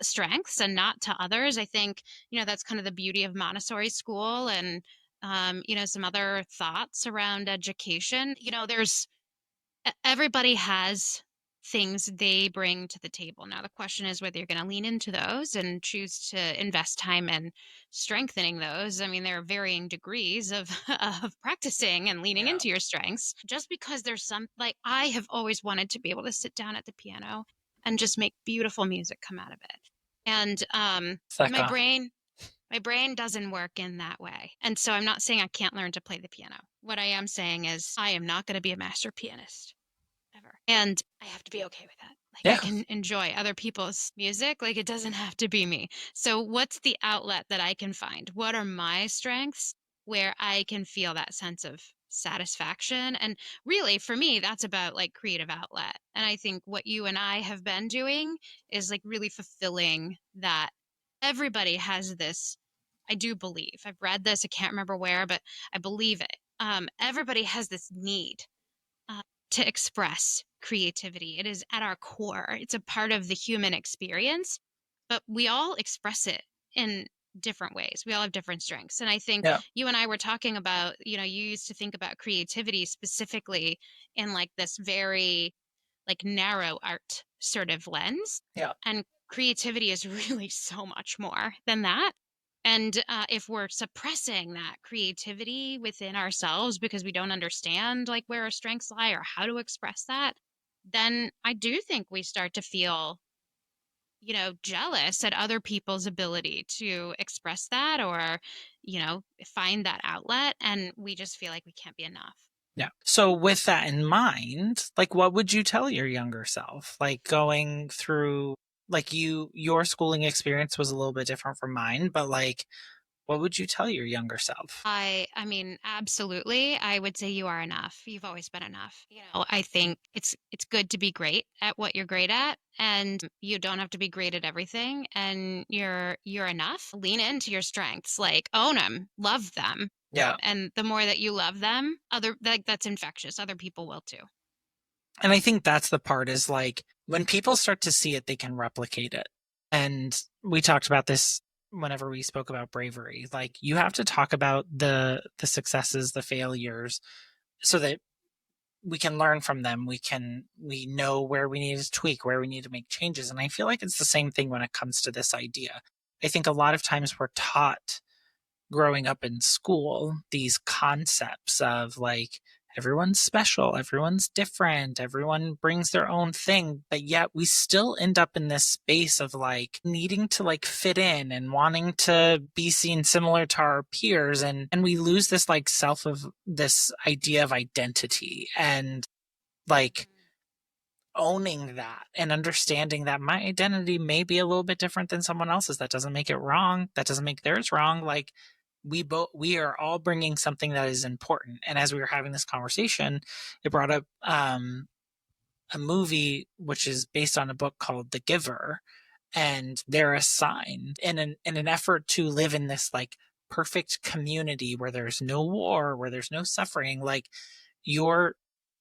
strengths and not to others. I think, you know, that's kind of the beauty of Montessori school and, you know, some other thoughts around education. You know, everybody has things they bring to the table. Now, the question is whether you're going to lean into those and choose to invest time in strengthening those. I mean, there are varying degrees of, of practicing and leaning Yeah. into your strengths. Just because there's some, like, I have always wanted to be able to sit down at the piano and just make beautiful music come out of it. And It's that my guy. brain, My brain doesn't work in that way. And so I'm not saying I can't learn to play the piano. What I am saying is I am not going to be a master pianist ever. And I have to be okay with that. Like I Yeah. can enjoy other people's music. Like it doesn't have to be me. So what's the outlet that I can find? What are my strengths where I can feel that sense of satisfaction? And really for me, that's about like creative outlet. And I think what you and I have been doing is like really fulfilling that. Everybody has this. I do believe. I've read this, I can't remember where, but I believe it. Everybody has this need uh, to express creativity. It is at our core, it's a part of the human experience, but we all express it in different ways. We all have different strengths. And I think Yeah. you and I were talking about, you used to think about creativity specifically in like this very like narrow art sort of lens. Yeah. And creativity is really so much more than that. And if we're suppressing that creativity within ourselves because we don't understand like where our strengths lie or how to express that, then I do think we start to feel, jealous at other people's ability to express that or, find that outlet. And we just feel like we can't be enough. Yeah. So with that in mind, like what would you tell your younger self? Like going through like your schooling experience was a little bit different from mine, but like what would you tell your younger self? I mean, absolutely. I would say you are enough. You've always been enough. I think it's good to be great at what you're great at, and you don't have to be great at everything, and you're enough. Lean into your strengths, like own them, love them. Yeah. And the more that you love them, that's infectious. Other people will too. And I think that's the part is like when people start to see it, they can replicate it. And we talked about this whenever we spoke about bravery. Like you have to talk about the successes, the failures, so that we can learn from them. We know where we need to tweak, where we need to make changes. And I feel like it's the same thing when it comes to this idea. I think a lot of times we're taught growing up in school these concepts of like everyone's special, everyone's different, everyone brings their own thing, but yet we still end up in this space of like needing to like fit in and wanting to be seen similar to our peers, and we lose this like self of this idea of identity and like owning that and understanding that my identity may be a little bit different than someone else's. That doesn't make it wrong. That doesn't make theirs wrong. Like we are all bringing something that is important. And as we were having this conversation, it brought up a movie which is based on a book called The Giver, and they're assigned in an effort to live in this like perfect community where there's no war, where there's no suffering. Like you're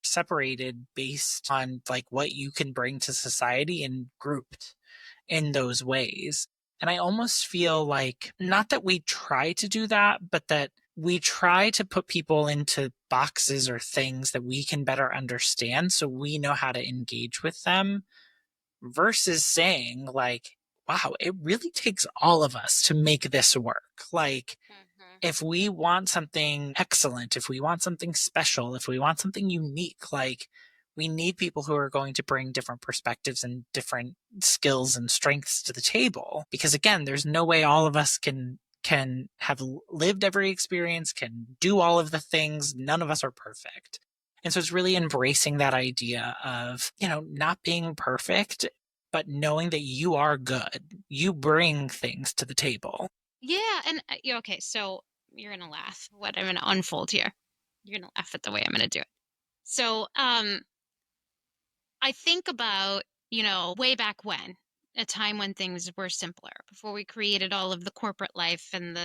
separated based on like what you can bring to society and grouped in those ways. And I almost feel like not that we try to do that, but that we try to put people into boxes or things that we can better understand so we know how to engage with them versus saying like, wow, it really takes all of us to make this work. Like Mhm. if we want something excellent, if we want something special, if we want something unique, like we need people who are going to bring different perspectives and different skills and strengths to the table. Because again, there's no way all of us can have lived every experience, can do all of the things. None of us are perfect. And so it's really embracing that idea of, not being perfect, but knowing that you are good. You bring things to the table. Yeah, and yeah, okay, so you're gonna laugh what I'm gonna unfold here. You're gonna laugh at the way I'm gonna do it. So, I think about, way back when, a time when things were simpler, before we created all of the corporate life and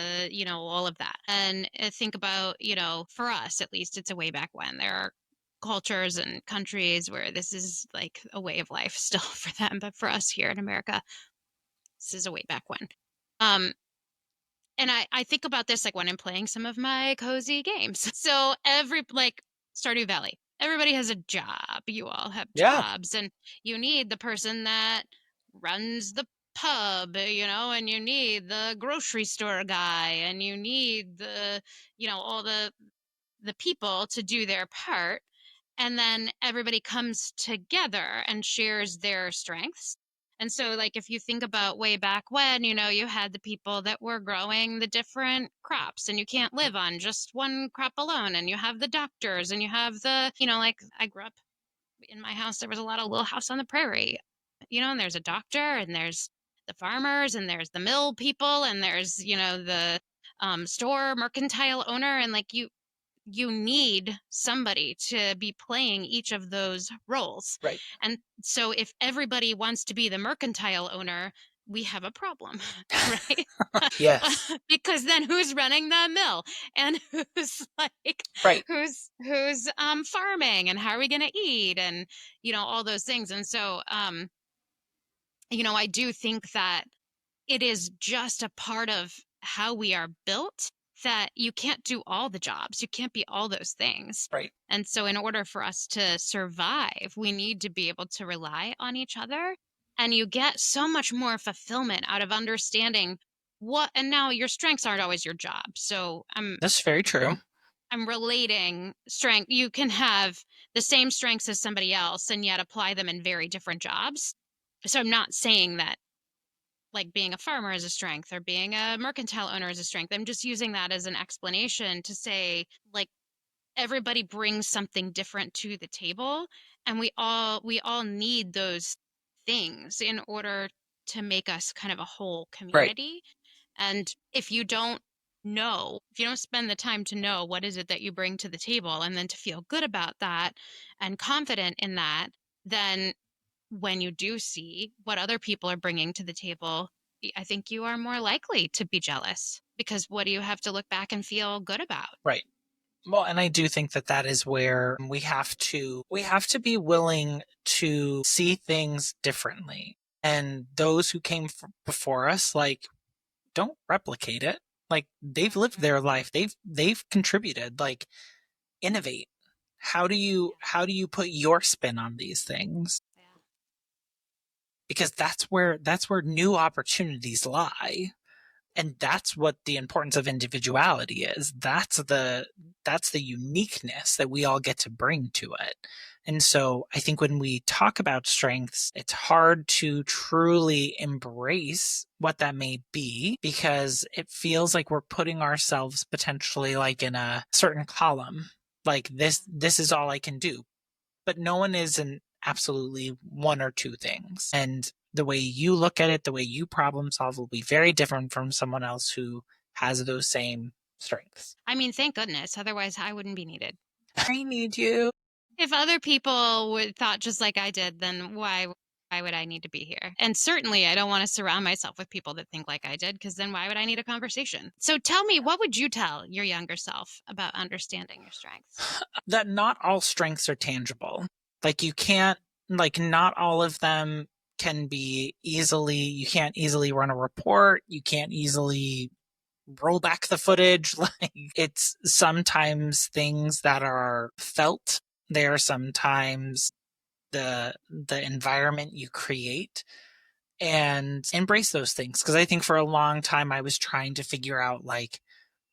all of that. And I think about, for us at least, it's a way back when. There are cultures and countries where this is like a way of life still for them, but for us here in America, this is a way back when. Um, and I think about this like when I'm playing some of my cozy games. So like Stardew Valley, everybody has a job. You all have Yeah. jobs, and you need the person that runs the pub, and you need the grocery store guy, and you need all the people to do their part. And then everybody comes together and shares their strengths. And so, like, if you think about way back when, you had the people that were growing the different crops, and you can't live on just one crop alone. And you have the doctors, and you have like I grew up in my house, there was a lot of Little House on the Prairie, and there's a doctor, and there's the farmers, and there's the mill people, and there's, the store mercantile owner. And like you need somebody to be playing each of those roles. Right. And so if everybody wants to be the mercantile owner, we have a problem, right? Yes. Because then who's running the mill, and who's like Right. who's farming, and how are we going to eat, and all those things. And so I do think that it is just a part of how we are built, that you can't do all the jobs. You can't be all those things. Right. And so in order for us to survive, we need to be able to rely on each other. And you get so much more fulfillment out of understanding and now your strengths aren't always your job. So That's very true. I'm relating strength. You can have the same strengths as somebody else and yet apply them in very different jobs. So I'm not saying that like being a farmer is a strength or being a mercantile owner is a strength. I'm just using that as an explanation to say, like, everybody brings something different to the table, and we all need those things in order to make us kind of a whole Right. community. And if you don't spend the time to know what is it that you bring to the table, and then to feel good about that and confident in that, then when you do see what other people are bringing to the table, I think you are more likely to be jealous, because what do you have to look back and feel good about? Right. Well, and I do think that that is where we have to be willing to see things differently. And those who came before us, like, don't replicate it. Like, they've lived Mhm. their life. They've contributed. Like, innovate. How do you put your spin on these things? Yeah. Because that's where new opportunities lie. And that's what the importance of individuality is. That's the uniqueness that we all get to bring to it. And so I think when we talk about strengths, it's hard to truly embrace what that may be, because it feels like we're putting ourselves potentially like in a certain column. Like, this is all I can do. But no one is an absolutely one or two things. And the way you look at it, the way you problem solve will be very different from someone else who has those same strengths. I mean, thank goodness. Otherwise, I wouldn't be needed. I need you. If other people thought just like I did, then why would I need to be here? And certainly, I don't want to surround myself with people that think like I did, because then why would I need a conversation? So tell me, what would you tell your younger self about understanding your strengths? That not all strengths are tangible. Like, you can't, like, not all of them you can't easily run a report. You can't easily roll back the footage. Like, it's sometimes things that are felt. They are sometimes the environment you create, and embrace those things. Because I think for a long time I was trying to figure out like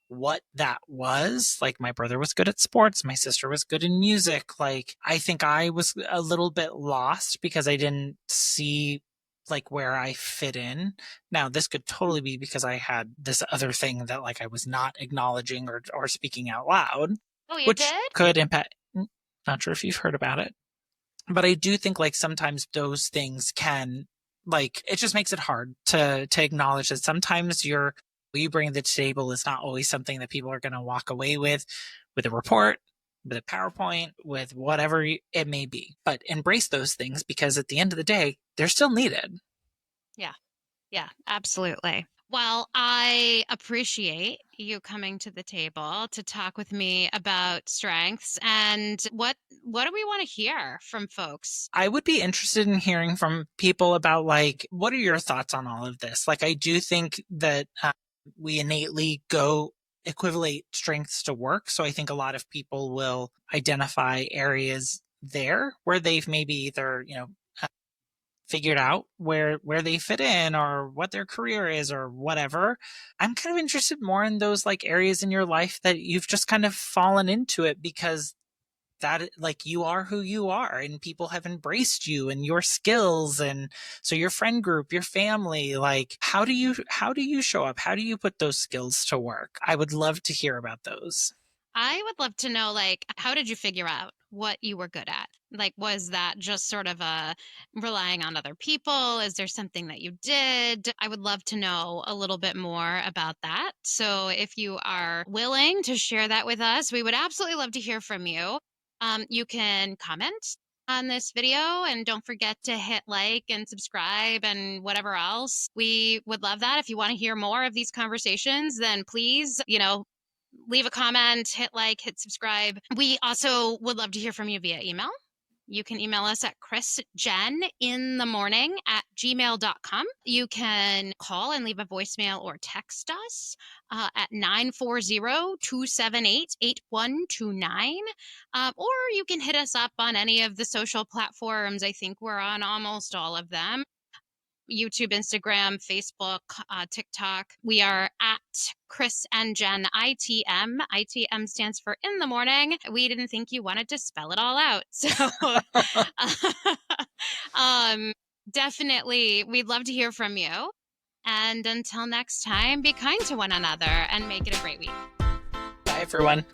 what that was. Like, my brother was good at sports, my sister was good in music. Like, I think I was a little bit lost because I didn't see like where I fit in. Now, this could totally be because I had this other thing that like I was not acknowledging or speaking out loud, Oh, you which did? could impact. Not sure if you've heard about it, but I do think like sometimes those things can, like, it just makes it hard to acknowledge that sometimes what you bring to the table is not always something that people are going to walk away with a report, with a PowerPoint, with whatever it may be. But embrace those things, because at the end of the day, they're still needed. Yeah. Yeah, absolutely. Well, I appreciate you coming to the table to talk with me about strengths. And what do we want to hear from folks? I would be interested in hearing from people about, like, what are your thoughts on all of this? Like, I do think that we innately go equivalent strengths to work. So I think a lot of people will identify areas there where they've maybe either, figured out where they fit in or what their career is or whatever. I'm kind of interested more in those like areas in your life that you've just kind of fallen into it because that, like, you are who you are and people have embraced you and your skills. And so your friend group, your family, like, how do you show up? How do you put those skills to work? I would love to hear about those. I would love to know, like, how did you figure out what you were good at? Like, was that just sort of a relying on other people? Is there something that you did? I would love to know a little bit more about that. So, if you are willing to share that with us, we would absolutely love to hear from you. You can comment on this video and don't forget to hit like and subscribe and whatever else. We would love that. If you want to hear more of these conversations, then please, leave a comment, hit like, hit subscribe. We also would love to hear from you via email. You can email us at chrisjeninthemorning@gmail.com. You can call and leave a voicemail or text us at 940-278-8129. Or you can hit us up on any of the social platforms. I think we're on almost all of them. YouTube, Instagram, Facebook, TikTok. We are at Chris and Jen ITM. ITM stands for in the morning. We didn't think you wanted to spell it all out. So definitely, we'd love to hear from you. And until next time, be kind to one another and make it a great week. Bye, everyone.